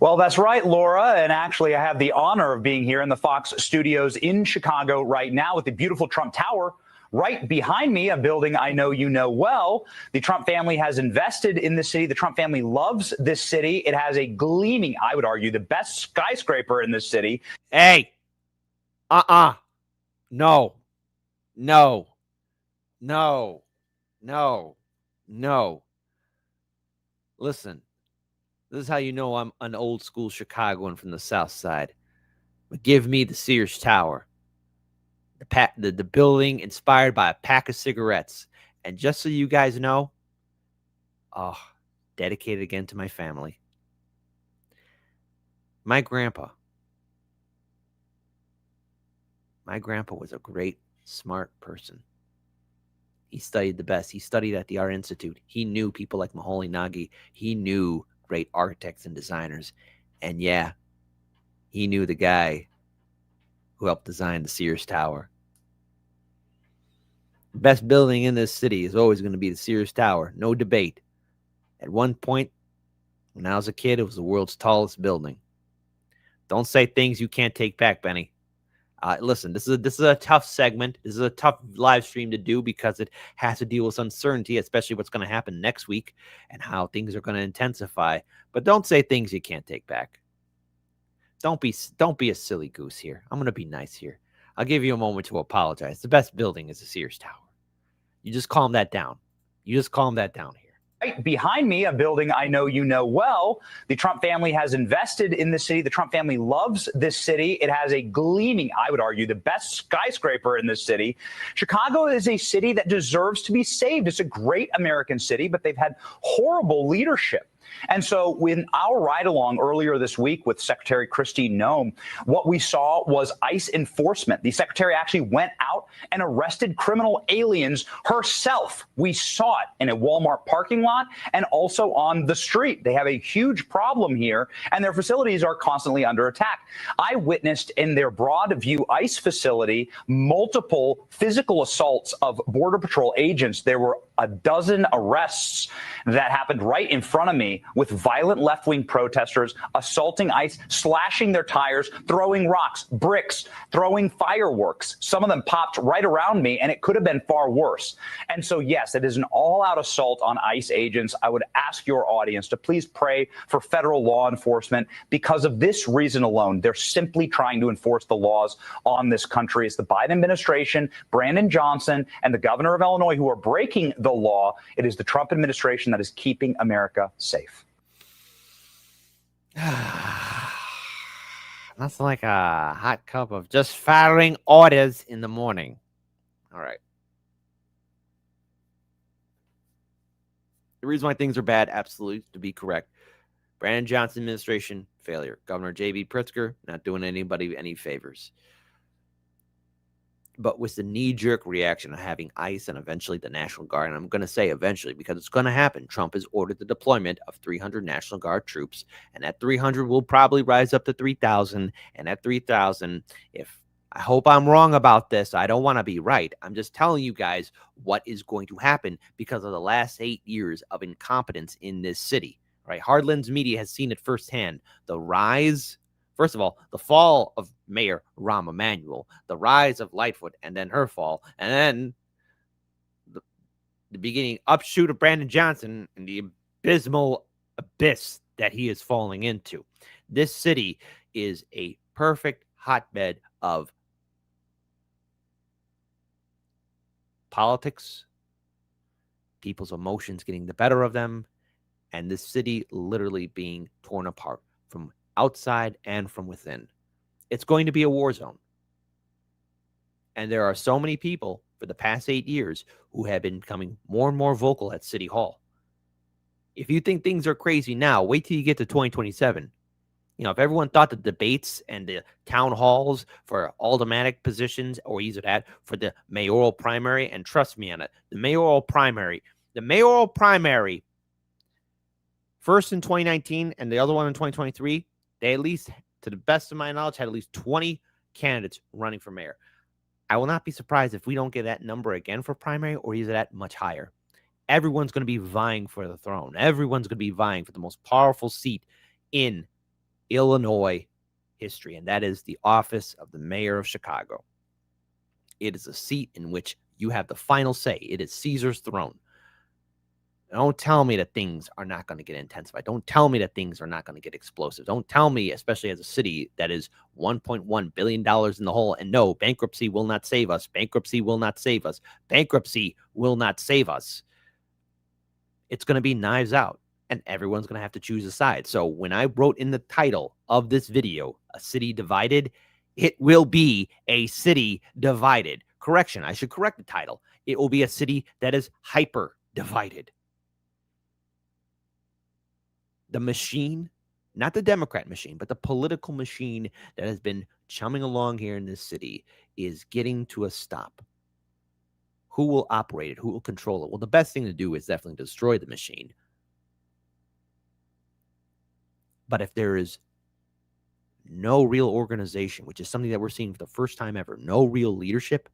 Well, that's right, Laura. And actually, I have the honor of being here in the Fox studios in Chicago right now with the beautiful Trump Tower right behind me, a building I know you know well. The Trump family has invested in the city. The Trump family loves this city. It has a gleaming, I would argue, the best skyscraper in this city. Hey, no. Listen, this is how you know I'm an old school Chicagoan from the South Side. But give me the Sears Tower, the building inspired by a pack of cigarettes. And just so you guys know, dedicated again to my family. My grandpa was a great, smart person. He studied the best. He studied at the Art Institute. He knew people like Macaulay Nagy. He knew great architects and designers. And yeah, he knew the guy who helped design the Sears Tower. The best building in this city is always going to be the Sears Tower. No debate. At one point, when I was a kid, it was the world's tallest building. Don't say things you can't take back, Benny. Listen, this is a tough segment. This is a tough live stream to do because it has to deal with uncertainty, especially what's going to happen next week and how things are going to intensify. But don't say things you can't take back. Don't be a silly goose here. I'm going to be nice here. I'll give you a moment to apologize. The best building is the Sears Tower. You just calm that down. Here. Right behind me, a building I know you know well. The Trump family has invested in the city. The Trump family loves this city. It has a gleaming, I would argue, the best skyscraper in this city. Chicago is a city that deserves to be saved. It's a great American city, but they've had horrible leadership. And so in our ride along earlier this week with Secretary Kristi Noem, what we saw was ICE enforcement. The secretary actually went out and arrested criminal aliens herself. We saw it in a Walmart parking lot and also on the street. They have a huge problem here, and their facilities are constantly under attack. I witnessed in their Broadview ICE facility multiple physical assaults of Border Patrol agents. There were a dozen arrests that happened right in front of me with violent left-wing protesters assaulting ICE, slashing their tires, throwing rocks, bricks, throwing fireworks. Some of them popped right around me, and it could have been far worse. And so, yes, it is an all-out assault on ICE agents. I would ask your audience to please pray for federal law enforcement because of this reason alone. They're simply trying to enforce the laws on this country. It's the Biden administration, Brandon Johnson, and the governor of Illinois who are breaking the law. It is the Trump administration that is keeping America safe. That's like a hot cup of just firing orders in the morning. All right. The reason why things are bad, absolutely, to be correct. Brandon Johnson administration, failure. Governor J.B. Pritzker, not doing anybody any favors. But with the knee-jerk reaction of having ICE and eventually the National Guard, and I'm going to say eventually because it's going to happen, Trump has ordered the deployment of 300 National Guard troops, and that 300 will probably rise up to 3,000, and at 3,000, I hope I'm wrong about this. I don't want to be right. I'm just telling you guys what is going to happen because of the last 8 years of incompetence in this city, right? Hardlands Media has seen it firsthand. The rise, first of all, the fall of Mayor Rahm Emanuel, the rise of Lightfoot, and then her fall, and then the beginning upshoot of Brandon Johnson and the abysmal abyss that he is falling into. This city is a perfect hotbed of politics, people's emotions getting the better of them, and this city literally being torn apart from outside and from within. It's going to be a war zone. And there are so many people for the past 8 years who have been becoming more and more vocal at City Hall. If you think things are crazy now, wait till you get to 2027. You know, if everyone thought the debates and the town halls for aldermanic positions or either that for the mayoral primary, and trust me on it, the mayoral primary, first in 2019 and the other one in 2023, they at least, to the best of my knowledge, had at least 20 candidates running for mayor. I will not be surprised if we don't get that number again for primary or either that much higher. Everyone's going to be vying for the throne. Everyone's going to be vying for the most powerful seat in Illinois history, and that is the office of the mayor of Chicago. It is a seat in which you have the final say. It is Caesar's throne. Don't tell me that things are not going to get intensified. Don't tell me that things are not going to get explosive. Don't tell me, especially as a city that is $1.1 billion in the hole. And no, bankruptcy will not save us. Bankruptcy will not save us. Bankruptcy will not save us. It's going to be knives out, and everyone's going to have to choose a side. So when I wrote in the title of this video, A City Divided, it will be a city divided. Correction, I should correct the title. It will be a city that is hyper divided. The machine, not the Democrat machine, but the political machine that has been chumming along here in this city is getting to a stop. Who will operate it? Who will control it? Well, the best thing to do is definitely destroy the machine. But if there is no real organization, which is something that we're seeing for the first time ever, no real leadership,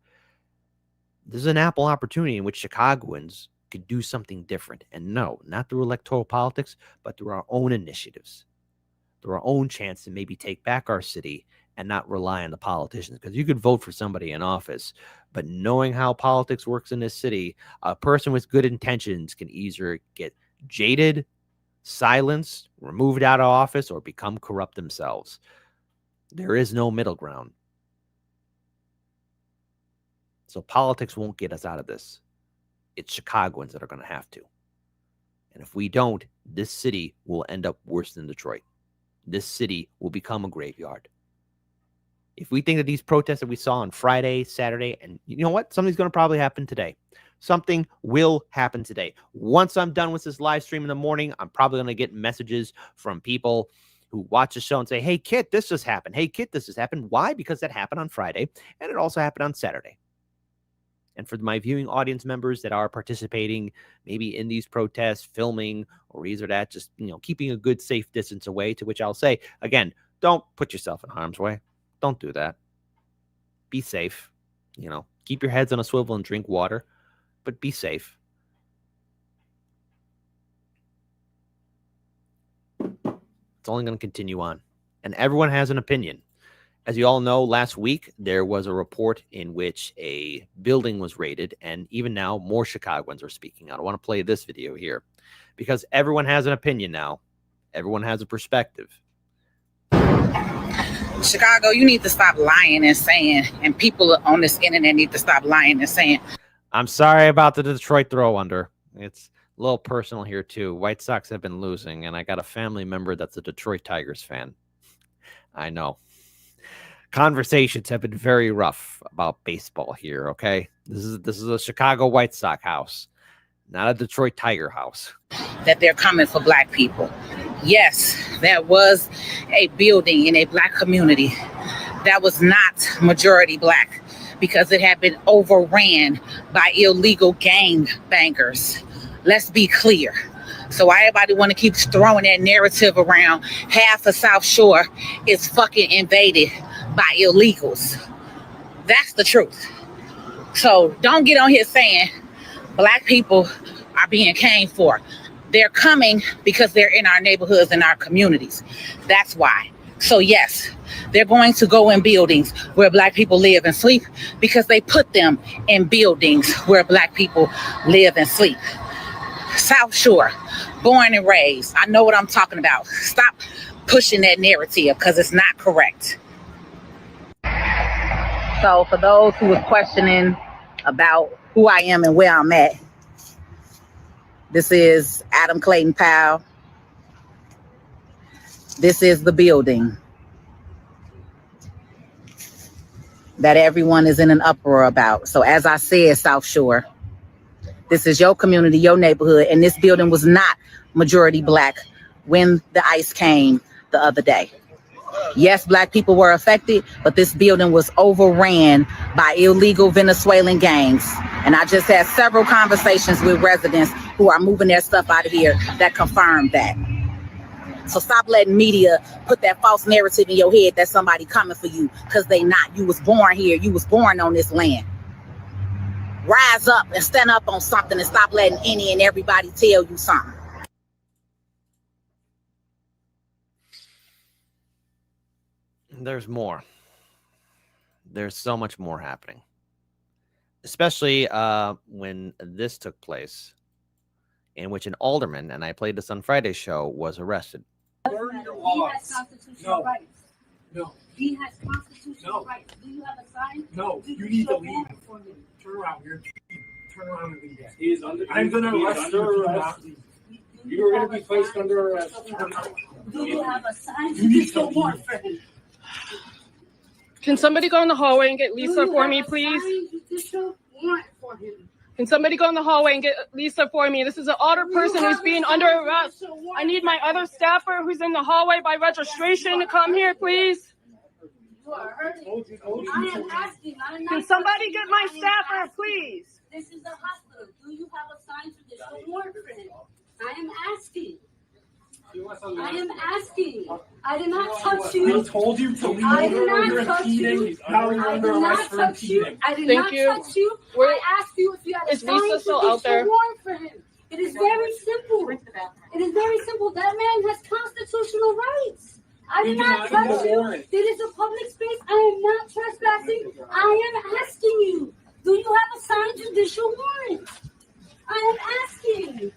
this is an ample opportunity in which Chicagoans could do something different. And no, not through electoral politics, but through our own initiatives, through our own chance to maybe take back our city and not rely on the politicians. Because you could vote for somebody in office, but knowing how politics works in this city, a person with good intentions can either get jaded, silenced, removed out of office, or become corrupt themselves. There is no middle ground. So politics won't get us out of this. It's Chicagoans that are going to have to. And if we don't, this city will end up worse than Detroit. This city will become a graveyard. If we think that these protests that we saw on Friday, Saturday, and you know what? Something's going to probably happen today. Something will happen today. Once I'm done with this live stream in the morning, I'm probably going to get messages from people who watch the show and say, hey, Kit, this just happened. Hey, Kit, this just happened. Why? Because that happened on Friday, and it also happened on Saturday. And for my viewing audience members that are participating maybe in these protests, filming or either that, just, keeping a good safe distance away, to which I'll say, again, don't put yourself in harm's way. Don't do that. Be safe. Keep your heads on a swivel and drink water, but be safe. It's only going to continue on. And everyone has an opinion. As you all know, last week, there was a report in which a building was raided, and even now, more Chicagoans are speaking out. I want to play this video here because everyone has an opinion now. Everyone has a perspective. Chicago, you need to stop lying and saying, and people on this internet need to stop lying and saying. I'm sorry about the Detroit throw under. It's a little personal here, too. White Sox have been losing, and I got a family member that's a Detroit Tigers fan. I know. Conversations have been very rough about baseball here, okay? This is a Chicago White Sox house, not a Detroit Tiger house. That they're coming for black people. Yes, there was a building in a black community that was not majority black because it had been overran by illegal gang bangers. Let's be clear. So why everybody want to keep throwing that narrative around? Half of South Shore is fucking invaded by illegals. That's the truth. So don't get on here saying black people are being came for. They're coming because they're in our neighborhoods and our communities. That's why. So yes, they're going to go in buildings where black people live and sleep because they put them in buildings where black people live and sleep. South Shore, born and raised. I know what I'm talking about. Stop pushing that narrative because it's not correct. So for those who was questioning about who I am and where I'm at, this is Adam Clayton Powell. This is the building that everyone is in an uproar about. So as I said, South Shore, this is your community, your neighborhood, and this building was not majority black when the ICE came the other day. Yes, black people were affected, but this building was overran by illegal Venezuelan gangs. And I just had several conversations with residents who are moving their stuff out of here that confirmed that. So stop letting media put that false narrative in your head that somebody coming for you, because they not. You was born here. You was born on this land. Rise up and stand up on something and stop letting any and everybody tell you something. There's more. There's so much more happening. Especially when this took place, in which an alderman, and I played this on Friday's show, was arrested. He has constitutional rights. No. He has constitutional rights. Do you have a sign? No. You need to leave. Turn around. Turn around and leave. He is under. I'm going to arrest you. You are going to be placed under arrest. Do you have a sign to do so more for him? Can somebody go in the hallway and get Lisa for me, please? Can somebody go in the hallway and get Lisa for me? This is an older person who's being under arrest. I need my other staffer who's in the hallway by registration to come here, please. I am asking. Can somebody get my staffer, please? This is a hospital. Do you have a sign to this warrant for him? I am asking. I am asking. I did not touch you. I told you to leave. I did not touch you. I did not touch you. I did not touch you. I asked you if you had a sign to this warrant for him. It is very simple. It is very simple. That man has constitutional rights. I did not touch you. It is a public space. I am not trespassing. I am asking you. Do you have a signed judicial warrant? I am asking.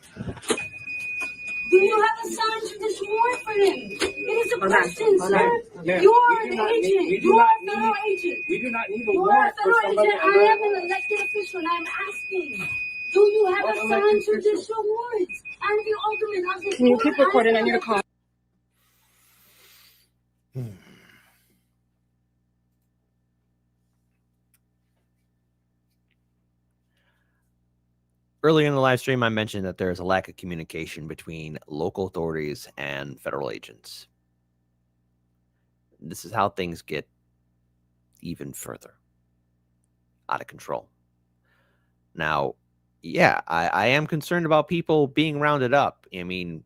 Do you have a signed judicial warrant for him? It is a question, sir. You are an agent. You are a federal agent. We do not need a You are a warrant for federal somebody. agent. I am an elected official, and I am asking. Do you have a signed judicial warrant? I'm the alderman of this Can you board. keep recording? I need a call. Earlier in the live stream, I mentioned that there is a lack of communication between local authorities and federal agents. This is how things get even further out of control. Now, yeah, I am concerned about people being rounded up. I mean,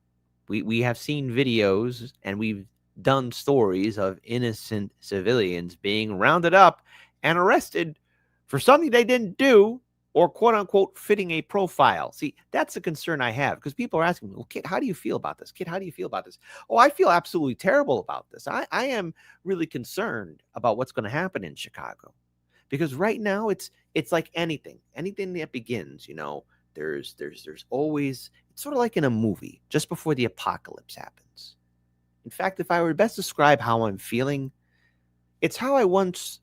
we have seen videos and we've done stories of innocent civilians being rounded up and arrested for something they didn't do, or quote unquote fitting a profile. See, that's the concern I have, because people are asking me, well, Kit, how do you feel about this? Kit, how do you feel about this? Oh, I feel absolutely terrible about this. I am really concerned about what's going to happen in Chicago, because right now it's like anything that begins, there's always, it's sort of like in a movie just before the apocalypse happens. In fact, if I were to best describe how I'm feeling, it's how I once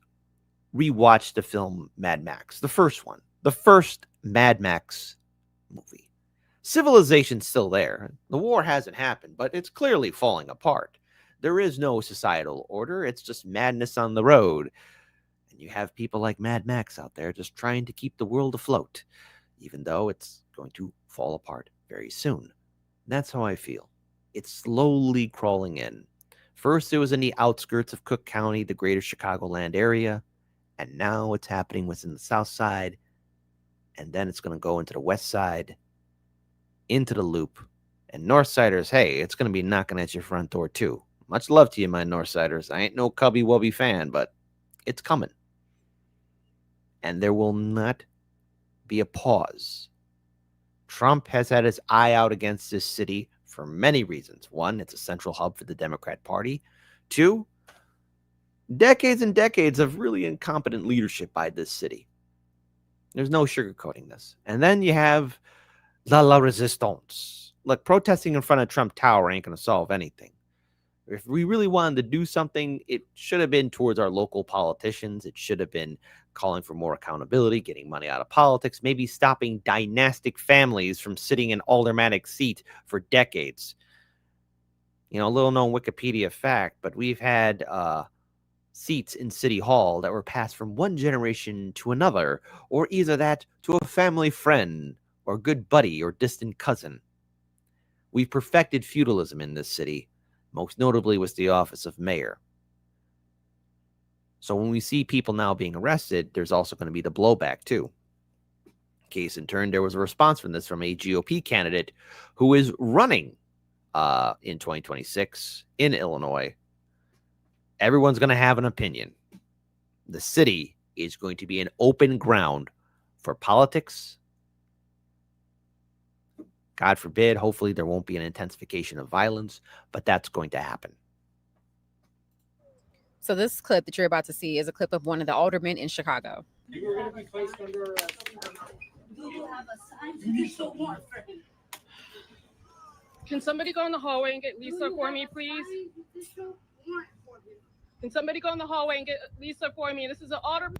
rewatched the film Mad Max, the first one. The first Mad Max movie. Civilization's still there. The war hasn't happened, but it's clearly falling apart. There is no societal order. It's just madness on the road. And you have people like Mad Max out there just trying to keep the world afloat, even though it's going to fall apart very soon. That's how I feel. It's slowly crawling in. First, it was in the outskirts of Cook County, the greater Chicagoland area, and now it's happening within the South Side. And then it's going to go into the West Side, into the Loop. And Northsiders, hey, it's going to be knocking at your front door too. Much love to you, my Northsiders. I ain't no Cubby Wubby fan, but it's coming. And there will not be a pause. Trump has had his eye out against this city for many reasons. One, it's a central hub for the Democrat Party. Two, decades and decades of really incompetent leadership by this city. There's no sugarcoating this. And then you have la resistance. Look, protesting in front of Trump Tower ain't going to solve anything. If we really wanted to do something, it should have been towards our local politicians. It should have been calling for more accountability, getting money out of politics, maybe stopping dynastic families from sitting in aldermanic seat for decades. A little known Wikipedia fact, but we've had seats in City Hall that were passed from one generation to another, or either that to a family friend or good buddy or distant cousin. We've perfected feudalism in this city, most notably with the office of mayor. So when we see people now being arrested, there's also going to be the blowback too. Case in turn, there was a response from this from a GOP candidate who is running in 2026 in Illinois. Everyone's going to have an opinion. The city is going to be an open ground for politics. God forbid, hopefully there won't be an intensification of violence, but that's going to happen. So this clip that you're about to see is a clip of one of the aldermen in Chicago. You are going to be placed under arrest. Do you have a scientific warrant for him? Can somebody go in the hallway and get Lisa for me, please? Can somebody go in the hallway and get Lisa for me? This is an alderman.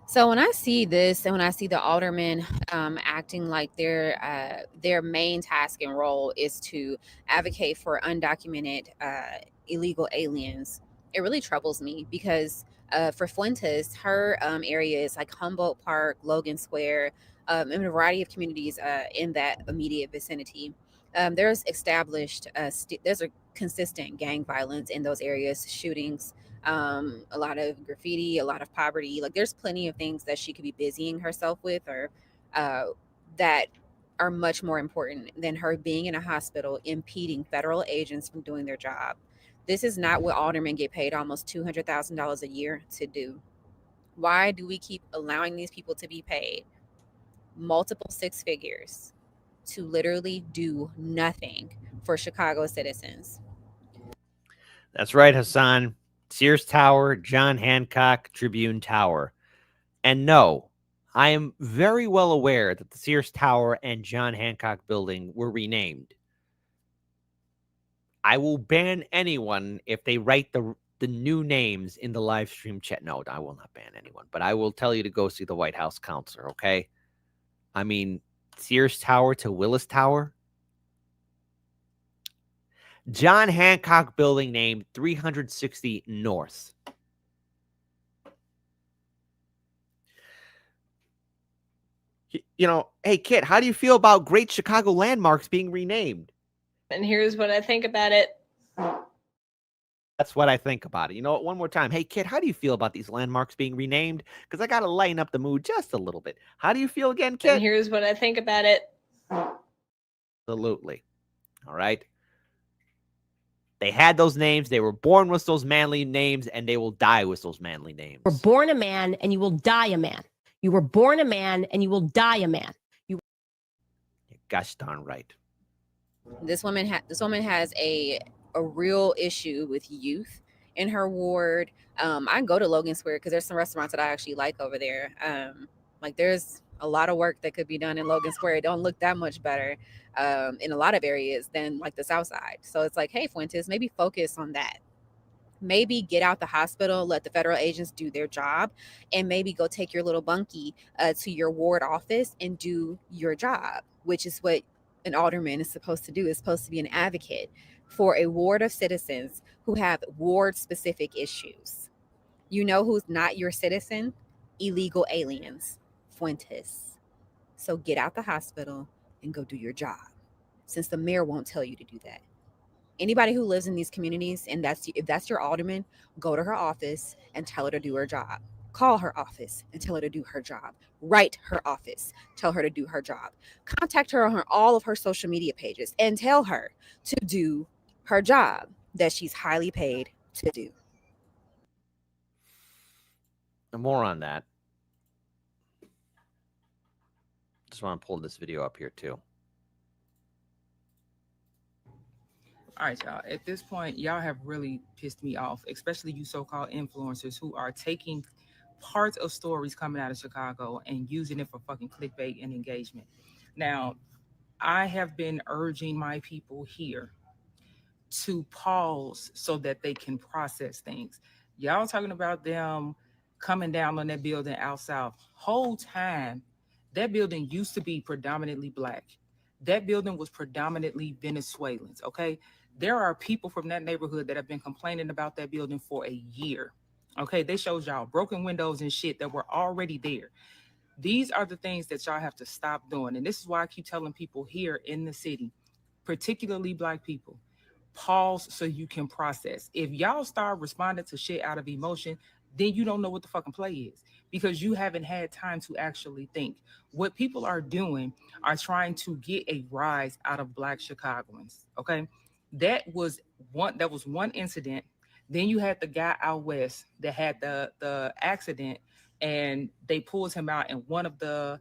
So when I see this and when I see the aldermen acting like their main task and role is to advocate for undocumented illegal aliens, it really troubles me, because for Fuentes, her area is like Humboldt Park, Logan Square, and a variety of communities in that immediate vicinity. There's a consistent gang violence in those areas, shootings, a lot of graffiti, a lot of poverty. Like, there's plenty of things that she could be busying herself with, or that are much more important than her being in a hospital impeding federal agents from doing their job. This is not what aldermen get paid almost $200,000 a year to do. Why do we keep allowing these people to be paid multiple six figures to literally do nothing for Chicago citizens? That's right, Hassan. Sears Tower, John Hancock, Tribune Tower. And no, I am very well aware that the Sears Tower and John Hancock building were renamed. I will ban anyone if they write the new names in the live stream chat. No, I will not ban anyone, but I will tell you to go see the White House counselor, okay? I mean, Sears Tower to Willis Tower? John Hancock building named 360 North. You know, hey, Kit, how do you feel about great Chicago landmarks being renamed? And here's what I think about it. That's what I think about it. You know what? One more time. Hey, Kit, how do you feel about these landmarks being renamed? Because I got to lighten up the mood just a little bit. How do you feel again, Kit? And here's what I think about it. Absolutely. All right. They had those names. They were born with those manly names, and they will die with those manly names. You were born a man, and you will die a man. You were born a man, and you will die a man. You're gosh darn right. This woman has a real issue with youth in her ward. I go to Logan Square because there's some restaurants that I actually like over there. Like there's a lot of work that could be done in Logan Square. It don't look that much better in a lot of areas than like the South Side. So it's like, hey, Fuentes, maybe focus on that. Maybe get out the hospital, let the federal agents do their job, and maybe go take your little bunkie to your ward office and do your job, which is what an alderman is supposed to do. Is supposed to be an advocate for a ward of citizens who have ward-specific issues. You know who's not your citizen? Illegal aliens. Fuentes. So get out the hospital and go do your job, since the mayor won't tell you to do that. Anybody who lives in these communities, and if that's your alderman, go to her office and tell her to do her job. Call her office and tell her to do her job. Write her office, tell her to do her job. Contact her on all of her social media pages and tell her to do her job that she's highly paid to do. And more on that. Just want to pull this video up here too. All right, y'all. At this point, y'all have really pissed me off, especially you so-called influencers who are taking parts of stories coming out of Chicago and using it for fucking clickbait and engagement. Now, I have been urging my people here to pause so that they can process things. Y'all talking about them coming down on that building out south. Whole time, that building used to be predominantly Black. That building was predominantly Venezuelans, okay? There are people from that neighborhood that have been complaining about that building for a year. Okay, they showed y'all broken windows and shit that were already there. These are the things that y'all have to stop doing. And this is why I keep telling people here in the city, particularly Black people, pause so you can process. If y'all start responding to shit out of emotion, then you don't know what the fucking play is, because you haven't had time to actually think. What people are doing are trying to get a rise out of Black Chicagoans, okay? That was one incident. Then you had the guy out west that had the accident, and they pulled him out, and one of the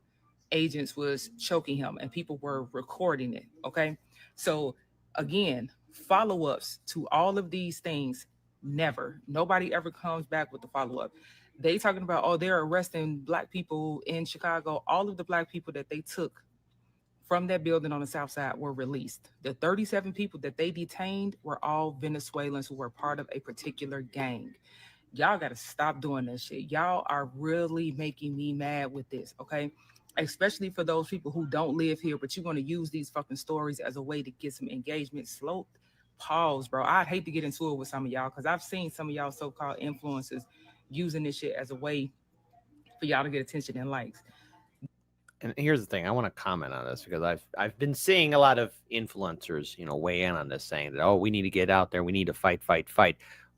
agents was choking him, and people were recording it, okay? So again, follow-ups to all of these things, never. Nobody ever comes back with the follow-up. They talking about, oh, they're arresting Black people in Chicago. All of the Black people that they took from that building on the South Side were released. The 37 people that they detained were all Venezuelans who were part of a particular gang. Y'all got to stop doing that shit. Y'all are really making me mad with this, okay? Especially for those people who don't live here, but you're going to use these fucking stories as a way to get some engagement. Slow pause, bro. I'd hate to get into it with some of y'all, because I've seen some of y'all so-called influencers using this shit as a way for y'all to get attention and likes. And here's the thing, I want to comment on this because I've been seeing a lot of influencers, you know, weigh in on this, saying that, oh, we need to get out there, we need to fight.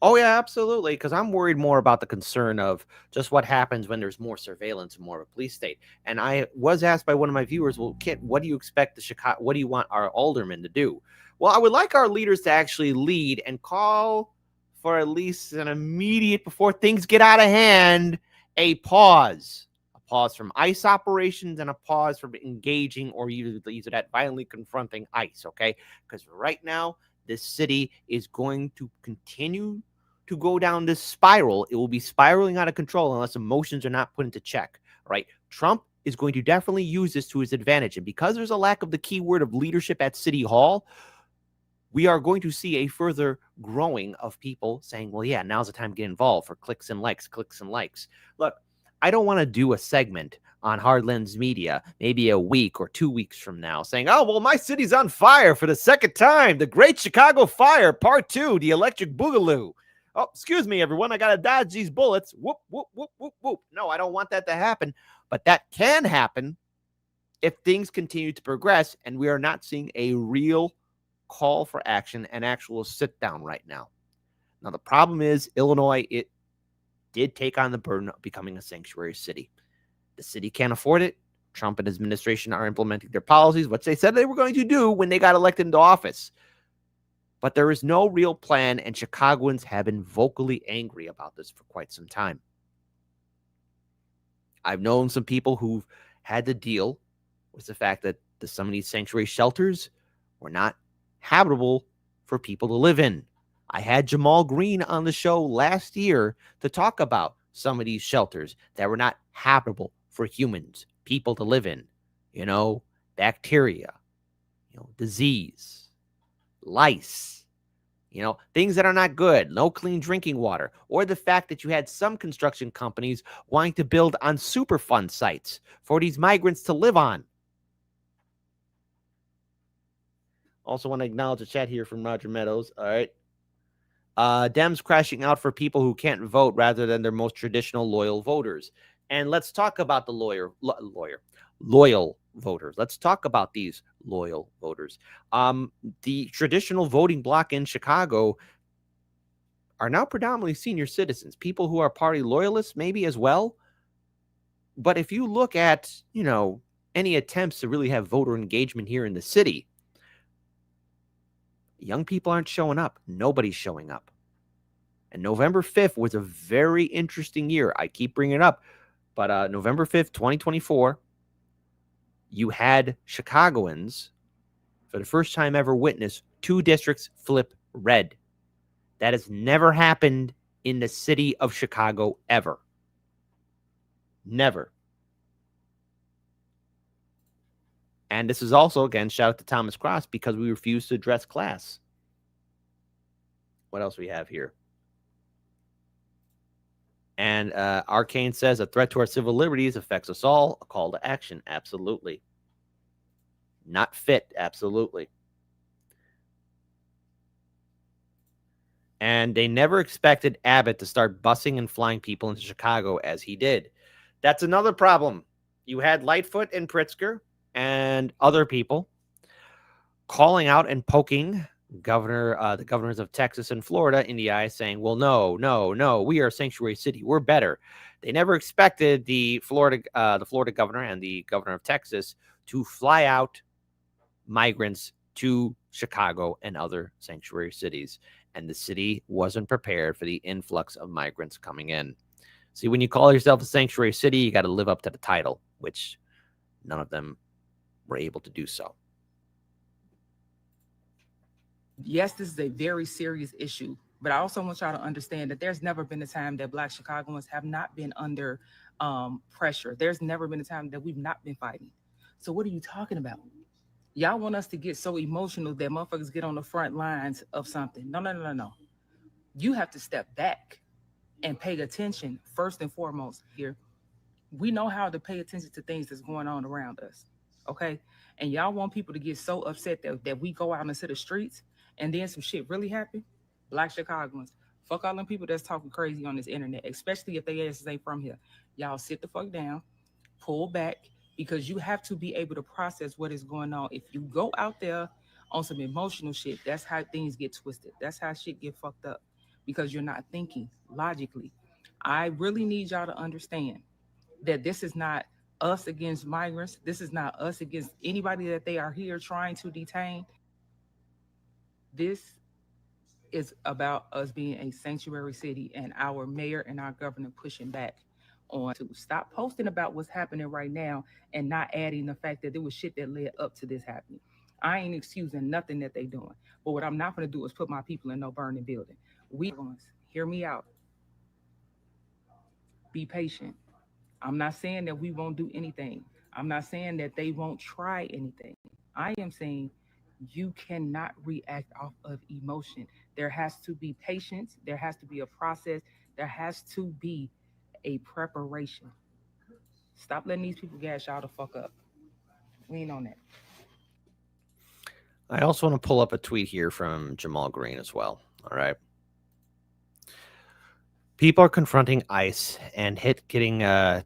Oh yeah, absolutely, because I'm worried more about the concern of just what happens when there's more surveillance and more of a police state. And I was asked by one of my viewers, well, Kit, what do you expect what do you want our aldermen to do? Well, I would like our leaders to actually lead and call for at least an immediate, before things get out of hand, a pause from ICE operations and a pause from engaging or either that violently confronting ICE, okay? Because right now, this city is going to continue to go down this spiral. It will be spiraling out of control unless emotions are not put into check, right? Trump is going to definitely use this to his advantage. And because there's a lack of the keyword of leadership at City Hall, we are going to see a further growing of people saying, well, yeah, now's the time to get involved for clicks and likes. Look, I don't want to do a segment on Hardlands Media, maybe a week or 2 weeks from now, saying, oh, well, my city's on fire for the second time. The Great Chicago Fire, Part 2, the Electric Boogaloo. Oh, excuse me, everyone. I got to dodge these bullets. Whoop, whoop, whoop, whoop, whoop. No, I don't want that to happen. But that can happen if things continue to progress and we are not seeing a real call for action and actual sit down right now. Now, the problem is Illinois, it did take on the burden of becoming a sanctuary city. The city can't afford it. Trump and his administration are implementing their policies, which they said they were going to do when they got elected into office. But there is no real plan, and Chicagoans have been vocally angry about this for quite some time. I've known some people who've had to deal with the fact that some of these sanctuary shelters were not habitable for people to live in. I had Jamal Green on the show last year to talk about some of these shelters that were not habitable for humans, people to live in. You know, bacteria, disease, lice, things that are not good, no clean drinking water, or the fact that you had some construction companies wanting to build on Superfund sites for these migrants to live on. Also want to acknowledge a chat here from Roger Meadows. All right. Dems crashing out for people who can't vote rather than their most traditional loyal voters. And let's talk about the loyal voters. Let's talk about these loyal voters. The traditional voting bloc in Chicago are now predominantly senior citizens, people who are party loyalists maybe as well. But if you look at, any attempts to really have voter engagement here in the city, young people aren't showing up. Nobody's showing up. And November 5th was a very interesting year. I keep bringing it up. But November 5th, 2024, you had Chicagoans, for the first time ever, witness 2 districts flip red. That has never happened in the city of Chicago ever. Never. And this is also, again, shout out to Thomas Cross, because we refuse to address class. What else we have here? And Arcane says, a threat to our civil liberties affects us all. A call to action. Absolutely. Not fit. Absolutely. And they never expected Abbott to start busing and flying people into Chicago as he did. That's another problem. You had Lightfoot and Pritzker and other people calling out and poking the governors of Texas and Florida in the eye, saying, well, no, we are a sanctuary city. We're better. They never expected the Florida governor and the governor of Texas to fly out migrants to Chicago and other sanctuary cities. And the city wasn't prepared for the influx of migrants coming in. See, when you call yourself a sanctuary city, you got to live up to the title, which none of them were able to do so. Yes, this is a very serious issue, but I also want y'all to understand that there's never been a time that Black Chicagoans have not been under pressure. There's never been a time that we've not been fighting. So what are you talking about? Y'all want us to get so emotional that motherfuckers get on the front lines of something. No. You have to step back and pay attention first and foremost here. We know how to pay attention to things that's going on around us, okay? And y'all want people to get so upset that we go out into the streets and then some shit really happen? Black Chicagoans, fuck all them people that's talking crazy on this internet, especially if they asses ain't from here. Y'all sit the fuck down, pull back, because you have to be able to process what is going on. If you go out there on some emotional shit, that's how things get twisted. That's how shit get fucked up, because you're not thinking logically. I really need y'all to understand that this is not us against migrants. This is not us against anybody that they are here trying to detain. This is about us being a sanctuary city and our mayor and our governor pushing back on to stop posting about what's happening right now and not adding the fact that there was shit that led up to this happening. I ain't excusing nothing that they doing, but what I'm not going to do is put my people in no burning building. Hear me out. Be patient. I'm not saying that we won't do anything. I'm not saying that they won't try anything. I am saying you cannot react off of emotion. There has to be patience. There has to be a process. There has to be a preparation. Stop letting these people gas y'all the fuck up. Lean on that. I also want to pull up a tweet here from Jamal Green as well. All right. People are confronting ICE and getting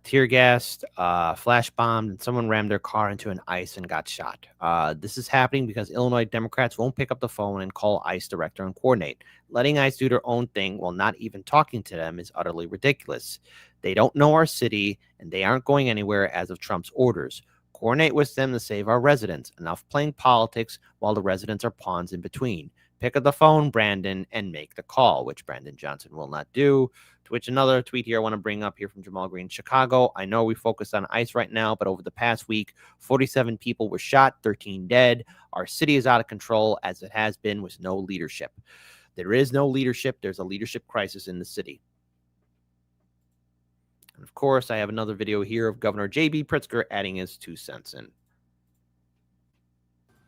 tear gassed, flash bombed, and someone rammed their car into an ICE and got shot. This is happening because Illinois Democrats won't pick up the phone and call ICE director and coordinate. Letting ICE do their own thing while not even talking to them is utterly ridiculous. They don't know our city, and they aren't going anywhere as of Trump's orders. Coordinate with them to save our residents. Enough playing politics while the residents are pawns in between. Pick up the phone, Brandon, and make the call, which Brandon Johnson will not do. To which another tweet here I want to bring up here from Jamal Green. Chicago, I know we focus on ICE right now, but over the past week, 47 people were shot, 13 dead. Our city is out of control, as it has been with no leadership. There is no leadership. There's a leadership crisis in the city. And of course, I have another video here of Governor J.B. Pritzker adding his 2 cents in.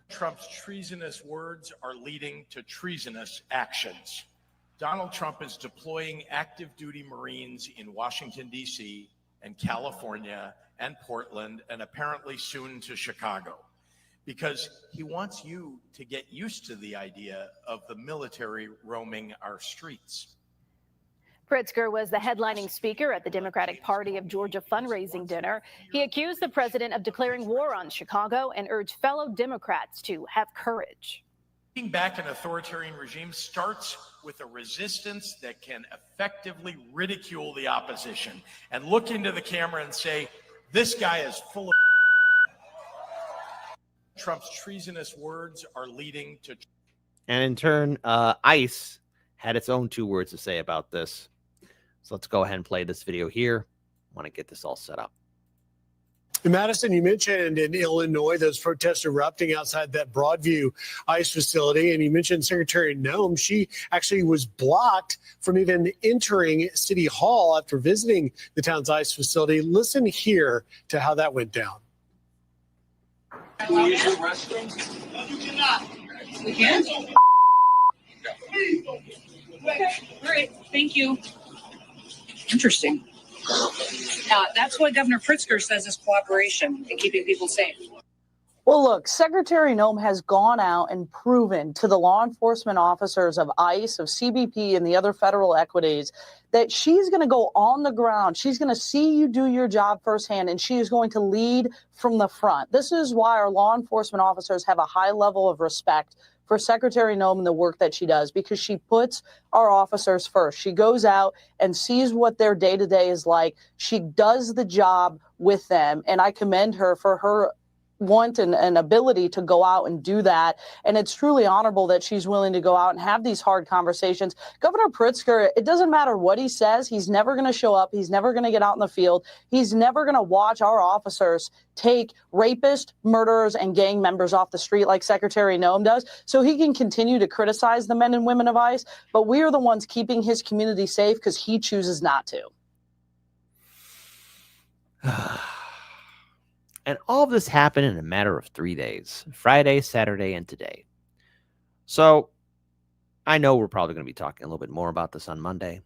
Trump's treasonous words are leading to treasonous actions. Donald Trump is deploying active duty Marines in Washington, D.C., and California, and Portland, and apparently soon to Chicago, because he wants you to get used to the idea of the military roaming our streets. Pritzker was the headlining speaker at the Democratic Party of Georgia fundraising dinner. He accused the president of declaring war on Chicago and urged fellow Democrats to have courage. Beating back an authoritarian regime starts with a resistance that can effectively ridicule the opposition and look into the camera and say, this guy is full of Trump's treasonous words are leading to. And in turn, ICE had its own 2 words to say about this. So let's go ahead and play this video here. I want to get this all set up. Madison, you mentioned in Illinois those protests erupting outside that Broadview ICE facility, and you mentioned Secretary Noem. She actually was blocked from even entering City Hall after visiting the town's ICE facility. Listen here to how that went down. Can we use the restroom? No, you cannot. We can? Okay, all right, thank you. Interesting. That's what Governor Pritzker says is cooperation and keeping people safe. Well, look, Secretary Noem has gone out and proven to the law enforcement officers of ICE, of CBP, and the other federal equities that she's going to go on the ground. She's going to see you do your job firsthand, and she is going to lead from the front. This is why our law enforcement officers have a high level of respect for Secretary Noem and the work that she does, because she puts our officers first. She goes out and sees what their day-to-day is like. She does the job with them, and I commend her for her want and ability to go out and do that. And it's truly honorable that she's willing to go out and have these hard conversations. Governor Pritzker, it doesn't matter what he says. He's never going to show up. He's never going to get out in the field. He's never going to watch our officers take rapists, murderers, and gang members off the street like Secretary Noem does. So he can continue to criticize the men and women of ICE, but we are the ones keeping his community safe because he chooses not to. And all of this happened in a matter of 3 days, Friday, Saturday, and today. So I know we're probably going to be talking a little bit more about this on Monday.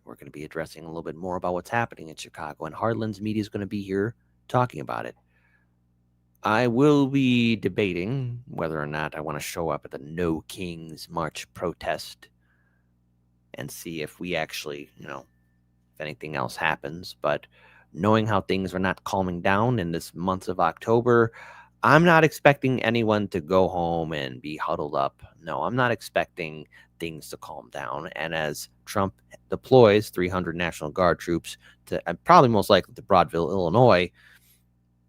We're going to be addressing a little bit more about what's happening in Chicago, and Hardlands Media is going to be here talking about it. I will be debating whether or not I want to show up at the No Kings March protest and see if we actually, if anything else happens. But knowing how things are not calming down in this month of October, I'm not expecting anyone to go home and be huddled up. No, I'm not expecting things to calm down. And as Trump deploys 300 National Guard troops to probably most likely to Broadville, Illinois,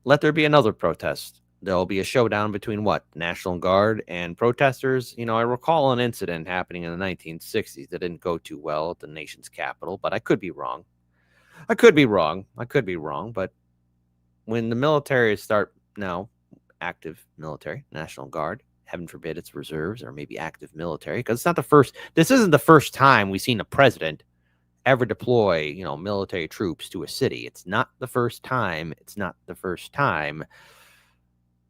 let there be another protest. There'll be a showdown between National Guard and protesters. I recall an incident happening in the 1960s that didn't go too well at the nation's capital, but I could be wrong. I could be wrong, but when the military start now, active military, National Guard, heaven forbid it's reserves or maybe active military, because this isn't the first time we've seen a president ever deploy, military troops to a city. It's not the first time.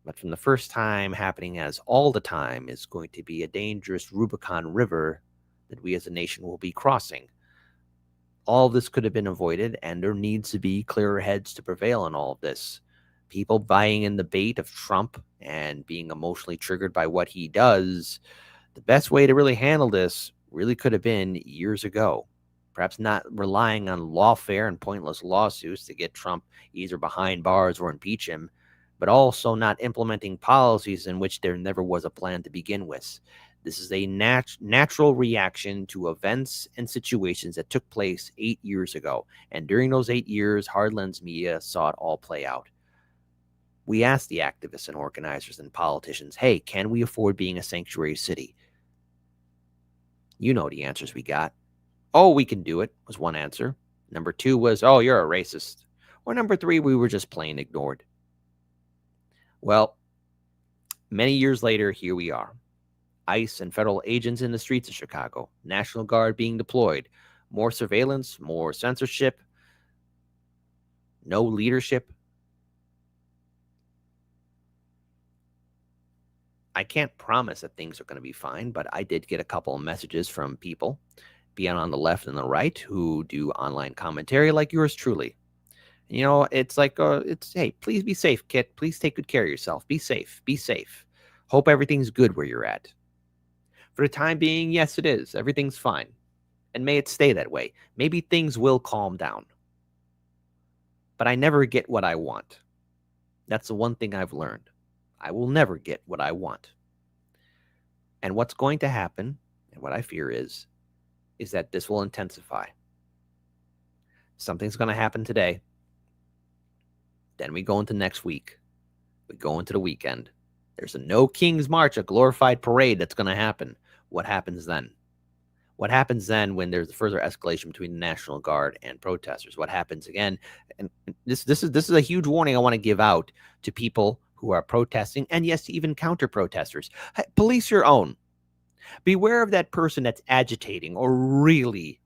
But from the first time happening as all the time is going to be a dangerous Rubicon River that we as a nation will be crossing. All of this could have been avoided, and there needs to be clearer heads to prevail in all of this. People buying in the bait of Trump and being emotionally triggered by what he does, the best way to really handle this really could have been years ago. Perhaps not relying on lawfare and pointless lawsuits to get Trump either behind bars or impeach him, but also not implementing policies in which there never was a plan to begin with. This is a natural reaction to events and situations that took place 8 years ago. And during those 8 years, Hardlands media saw it all play out. We asked the activists and organizers and politicians, hey, can we afford being a sanctuary city? You know the answers we got. Oh, we can do it, was one answer. Number 2 was, oh, you're a racist. Or number 3, we were just plain ignored. Well, many years later, here we are. ICE and federal agents in the streets of Chicago, National Guard being deployed, more surveillance, more censorship, no leadership. I can't promise that things are going to be fine, but I did get a couple of messages from people, be it on the left and the right, who do online commentary like yours truly. You know, it's like, hey, please be safe, Kit. Please take good care of yourself. Be safe. Be safe. Hope everything's good where you're at. For the time being, yes, it is. Everything's fine. And may it stay that way. Maybe things will calm down. But I never get what I want. That's the one thing I've learned. I will never get what I want. And what's going to happen, and what I fear is that this will intensify. Something's going to happen today. Then we go into next week. We go into the weekend. There's a no King's March, a glorified parade that's going to happen. What happens then? What happens then when there's further escalation between the National Guard and protesters? What happens again? And this is a huge warning I want to give out to people who are protesting, and yes, even counter protesters. Police your own. Beware of that person that's agitating or really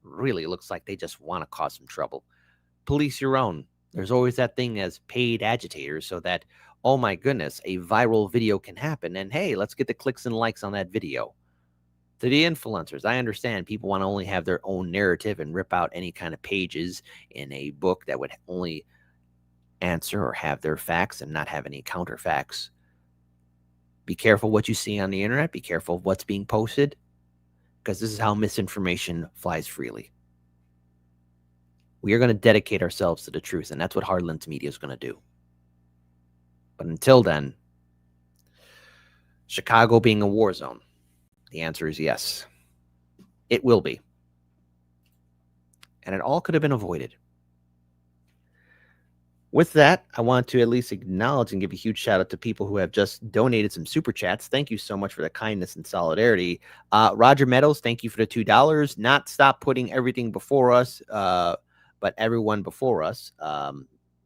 looks like they just want to cause some trouble. Police your own. There's always that thing as paid agitators, so that, oh my goodness, a viral video can happen. And hey, let's get the clicks and likes on that video. To the influencers, I understand people want to only have their own narrative and rip out any kind of pages in a book that would only answer or have their facts and not have any counterfacts. Be careful what you see on the internet. Be careful of what's being posted, because this is how misinformation flies freely. We are going to dedicate ourselves to the truth, and that's what Hardlands Media is going to do. But until then, Chicago being a war zone, the answer is yes. It will be. And it all could have been avoided. With that, I want to at least acknowledge and give a huge shout out to people who have just donated some super chats. Thank you so much for the kindness and solidarity. Roger Meadows, thank you for the $2. Not stop putting everything before us, but everyone before us.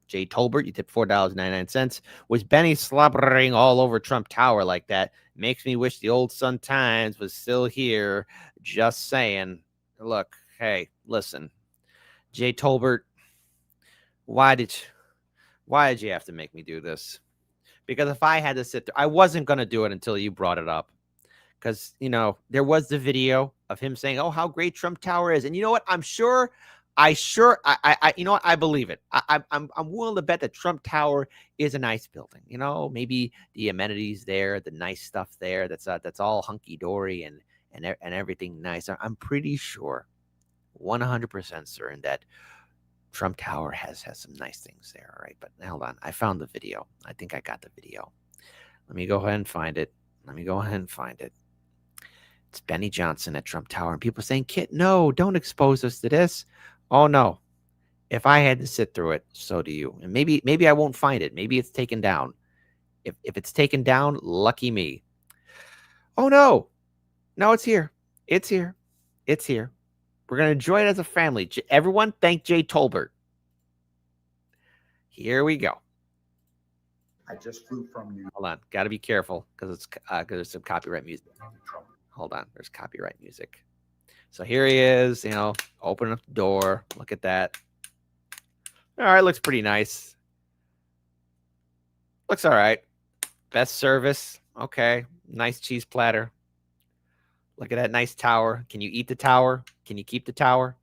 Jay Tolbert, you tipped $4.99. Was Benny slobbering all over Trump Tower like that? Makes me wish the old Sun Times was still here. Just saying. Look, hey, listen. Jay Tolbert, why did you have to make me do this? Because if I had to sit there, I wasn't going to do it until you brought it up. Because, you know, there was the video of him saying, oh, how great Trump Tower is. And you know what? You know what? I believe it. I'm willing to bet that Trump Tower is a nice building. You know, maybe the amenities there, the nice stuff there, that's all hunky dory and everything nice. I'm pretty sure, 100% certain that Trump Tower has some nice things there. All right, but hold on. I found the video. I think I got the video. Let me go ahead and find it. It's Benny Johnson at Trump Tower, and people are saying, Kit, no, don't expose us to this. Oh, no. If I had to sit through it, so do you. And maybe I won't find it. Maybe it's taken down. If it's taken down, lucky me. Oh, no. No, it's here. It's here. We're going to enjoy it as a family. Everyone, thank Jay Tolbert. Here we go. I just flew from New York. Hold on. Got to be careful because there's some copyright music. Hold on. There's copyright music. So here he is, opening up the door. Look at that. All right, looks pretty nice. Looks all right. Best service. Okay. Nice cheese platter. Look at that nice tower. Can you eat the tower? Can you keep the tower?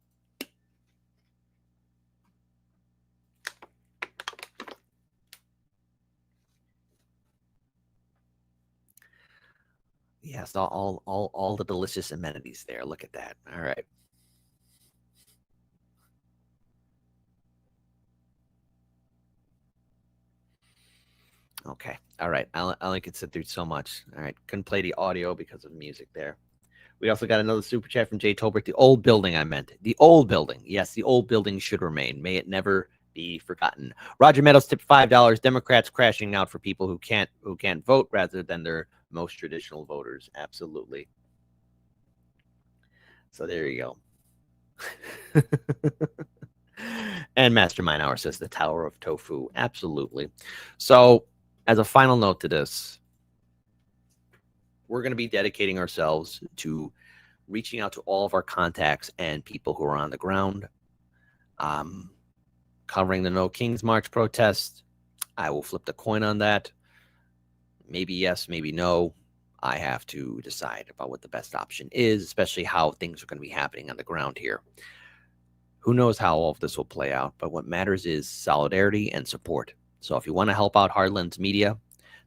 Yes, all the delicious amenities there. Look at that. All right. Okay. All right. I only could sit through so much. All right. Couldn't play the audio because of music there. We also got another super chat from Jay Tolbert. The old building, I meant. The old building. Yes, the old building should remain. May it never be forgotten. Roger Meadows tipped $5. Democrats crashing out for people who can't vote rather than their most traditional voters. Absolutely. So there you go. And Mastermind Hour says the Tower of Tofu. Absolutely. So as a final note to this, we're going to be dedicating ourselves to reaching out to all of our contacts and people who are on the ground, covering the No Kings March protest. I will flip the coin on that. Maybe yes, maybe no. I have to decide about what the best option is, especially how things are going to be happening on the ground here. Who knows how all of this will play out, but what matters is solidarity and support. So if you want to help out Heartlands Media,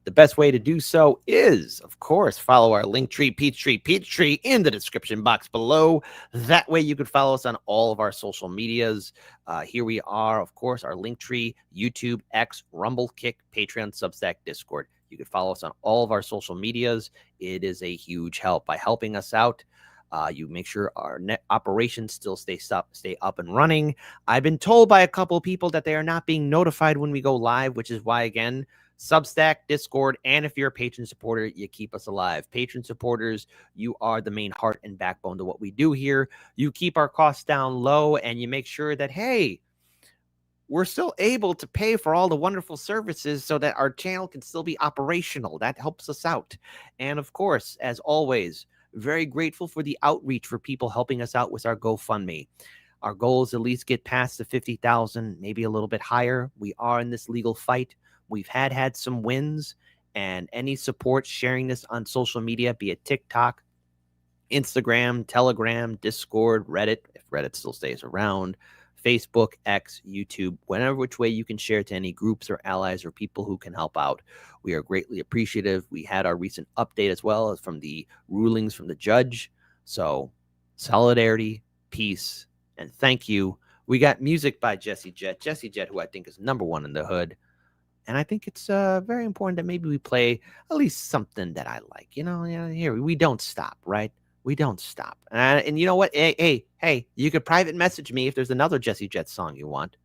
the best way to do so is, of course, follow our Linktree, Peachtree in the description box below. That way you can follow us on all of our social medias. Here we are, of course, our Linktree, YouTube, X, Rumble, Kick, Patreon, Substack, Discord. You can follow us on all of our social medias. It is a huge help. By helping us out, you make sure our net operations still stay up and running. I've been told by a couple of people that they are not being notified when we go live, which is why, again, Substack, Discord, and if you're a patron supporter, you keep us alive. Patron supporters, you are the main heart and backbone to what we do here. You keep our costs down low, and you make sure that, hey, we're still able to pay for all the wonderful services so that our channel can still be operational. That helps us out. And of course, as always, very grateful for the outreach for people helping us out with our GoFundMe. Our goal is at least get past the 50,000, maybe a little bit higher. We are in this legal fight. We've had some wins, and any support sharing this on social media, be it TikTok, Instagram, Telegram, Discord, Reddit, if Reddit still stays around, Facebook, X, YouTube, whatever which way you can share it to any groups or allies or people who can help out. We are greatly appreciative. We had our recent update as well as from the rulings from the judge. So solidarity, peace, and thank you. We got music by Jesse Jet, who I think is #1 in the hood. And I think it's very important that maybe we play at least something that I like. You know, here we don't stop, right? We don't stop. And you know what? Hey, you could private message me if there's another Jesse Jet song you want.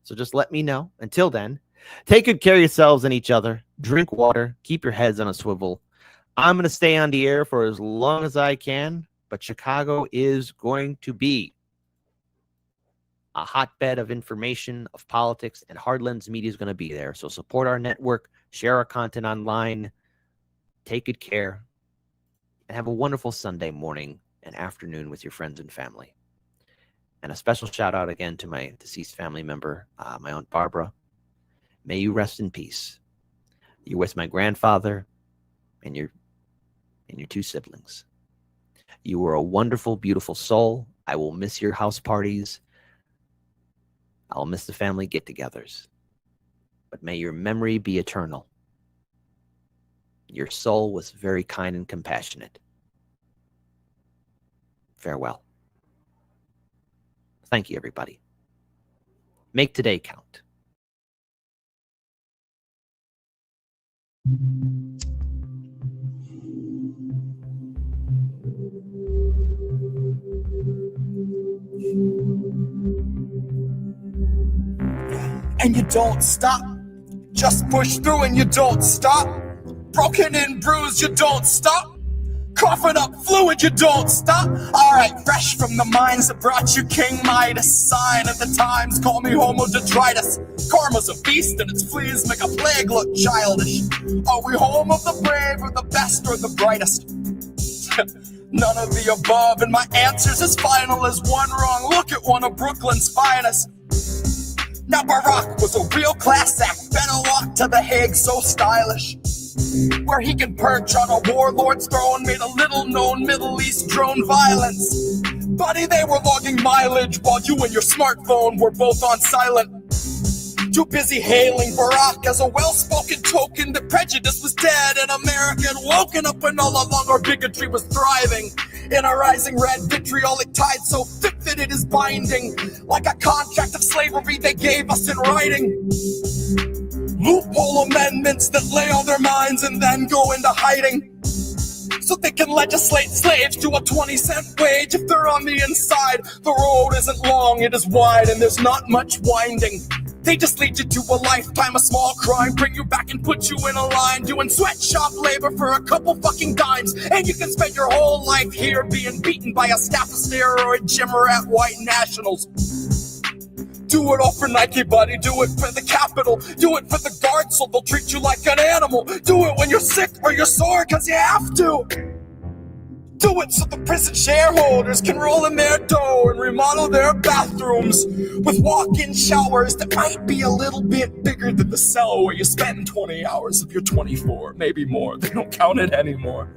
So just let me know. Until then, take good care of yourselves and each other. Drink water. Keep your heads on a swivel. I'm going to stay on the air for as long as I can, but Chicago is going to be a hotbed of information, of politics, and Heartlands Media is going to be there. So support our network, share our content online, take good care, and have a wonderful Sunday morning and afternoon with your friends and family. And a special shout out again to my deceased family member, my Aunt Barbara. May you rest in peace. You're with my grandfather and your 2 siblings. You were a wonderful, beautiful soul. I will miss your house parties. I'll miss the family get-togethers. But may your memory be eternal. Your soul was very kind and compassionate. Farewell. Thank you, everybody. Make today count. And you don't stop. Just push through and you don't stop. Broken and bruised, you don't stop. Coughing up fluid, you don't stop. Alright, fresh from the mines that brought you King Midas. Sign of the times, call me Homo detritus. Karma's a beast and its fleas make a plague look childish. Are we home of the brave or the best or the brightest? None of the above, and my answer's as final as one wrong look at one of Brooklyn's finest. Now Barack was a real class act, better walk to The Hague so stylish, where he can perch on a warlord's throne, made a little known Middle East drone violence. Buddy, they were logging mileage while you and your smartphone were both on silent. Too busy hailing Barack as a well-spoken token that prejudice was dead and America had woken up when all along our bigotry was thriving. In a rising red vitriolic tide so thick that it is binding, like a contract of slavery they gave us in writing. Loophole amendments that lay on their minds and then go into hiding, so they can legislate slaves to a 20-cent wage if they're on the inside. The road isn't long, it is wide, and there's not much winding. They just lead you to a lifetime of small crime, bring you back and put you in a line, doing sweatshop labor for a couple fucking dimes. And you can spend your whole life here being beaten by a staff of steroid gym rat white nationals. Do it all for Nike, buddy. Do it for the Capitol. Do it for the guards so they'll treat you like an animal. Do it when you're sick or you're sore because you have to. Do it so the prison shareholders can roll in their dough and remodel their bathrooms with walk-in showers that might be a little bit bigger than the cell where you spend 20 hours of your 24, maybe more. They don't count it anymore.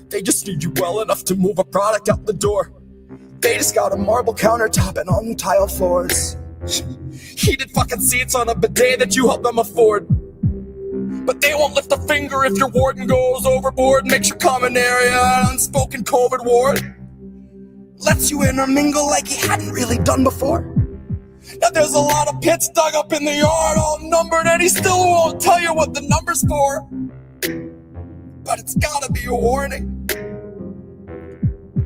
They just need you well enough to move a product out the door. They just got a marble countertop and on tile floors. Heated fucking seats on a bidet that you help them afford. But they won't lift a finger if your warden goes overboard, makes your common area an unspoken COVID ward. Lets you intermingle like you hadn't really done before. Now there's a lot of pits dug up in the yard, all numbered, and he still won't tell you what the number's for. But it's gotta be a warning.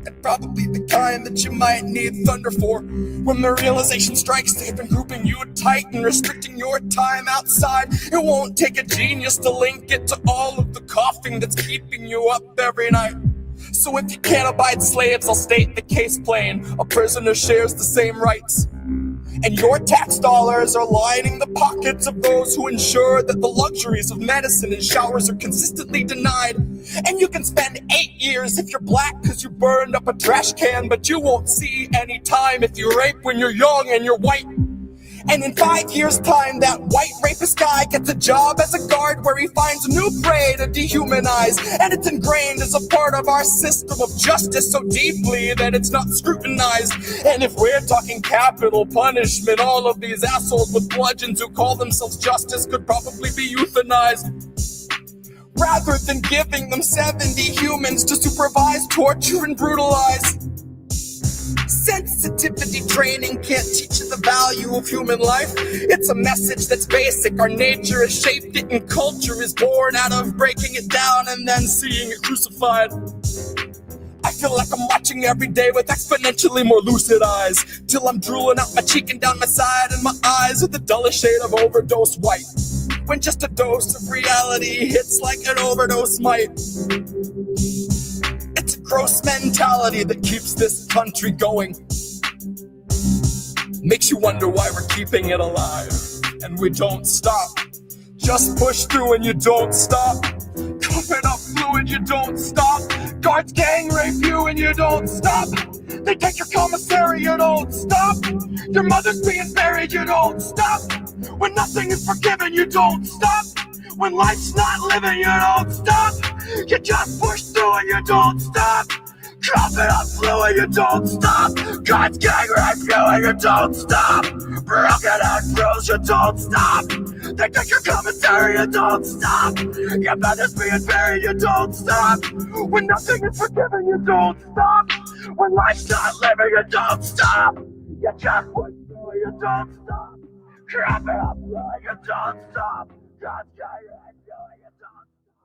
And probably the kind that you might need thunder for. When the realization strikes, they've been grouping you tight and restricting your time outside. It won't take a genius to link it to all of the coughing that's keeping you up every night. So if you can't abide slaves, I'll state the case plain. A prisoner shares the same rights. And your tax dollars are lining the pockets of those who ensure that the luxuries of medicine and showers are consistently denied. And you can spend 8 years if you're black because you burned up a trash can, but you won't see any time if you rape when you're young and you're white. And in 5 years' time, that white rapist guy gets a job as a guard where he finds a new prey to dehumanize. And it's ingrained as a part of our system of justice so deeply that it's not scrutinized. And if we're talking capital punishment, all of these assholes with bludgeons who call themselves justice could probably be euthanized. Rather than giving them 70 humans to supervise, torture, and brutalize. Sensitivity training can't teach you the value of human life. It's a message that's basic. Our nature has shaped it and culture is born out of breaking it down and then seeing it crucified. I feel like I'm watching every day with exponentially more lucid eyes, till I'm drooling out my cheek and down my side, and my eyes are the dullest shade of overdose white. When just a dose of reality hits like an overdose might. It's a gross mentality that keeps this country going. Makes you wonder why we're keeping it alive. And we don't stop. Just push through and you don't stop. Coughing up fluid, you don't stop. Guards gang rape you and you don't stop. They take your commissary, you don't stop. Your mother's being buried, you don't stop. When nothing is forgiven, you don't stop. When life's not living, you don't stop. You just push through and you don't stop. Coughing up fluid, you don't stop. Guards gang rape you and you don't stop. Broken out girls, you don't stop. They take your commissary, you don't stop. Your mother's being buried, you don't stop. When nothing is forgiven, you don't stop. When life's not living, you don't stop. You just push through, you don't stop. Coughing up fluid, you don't stop. Guards gang rape.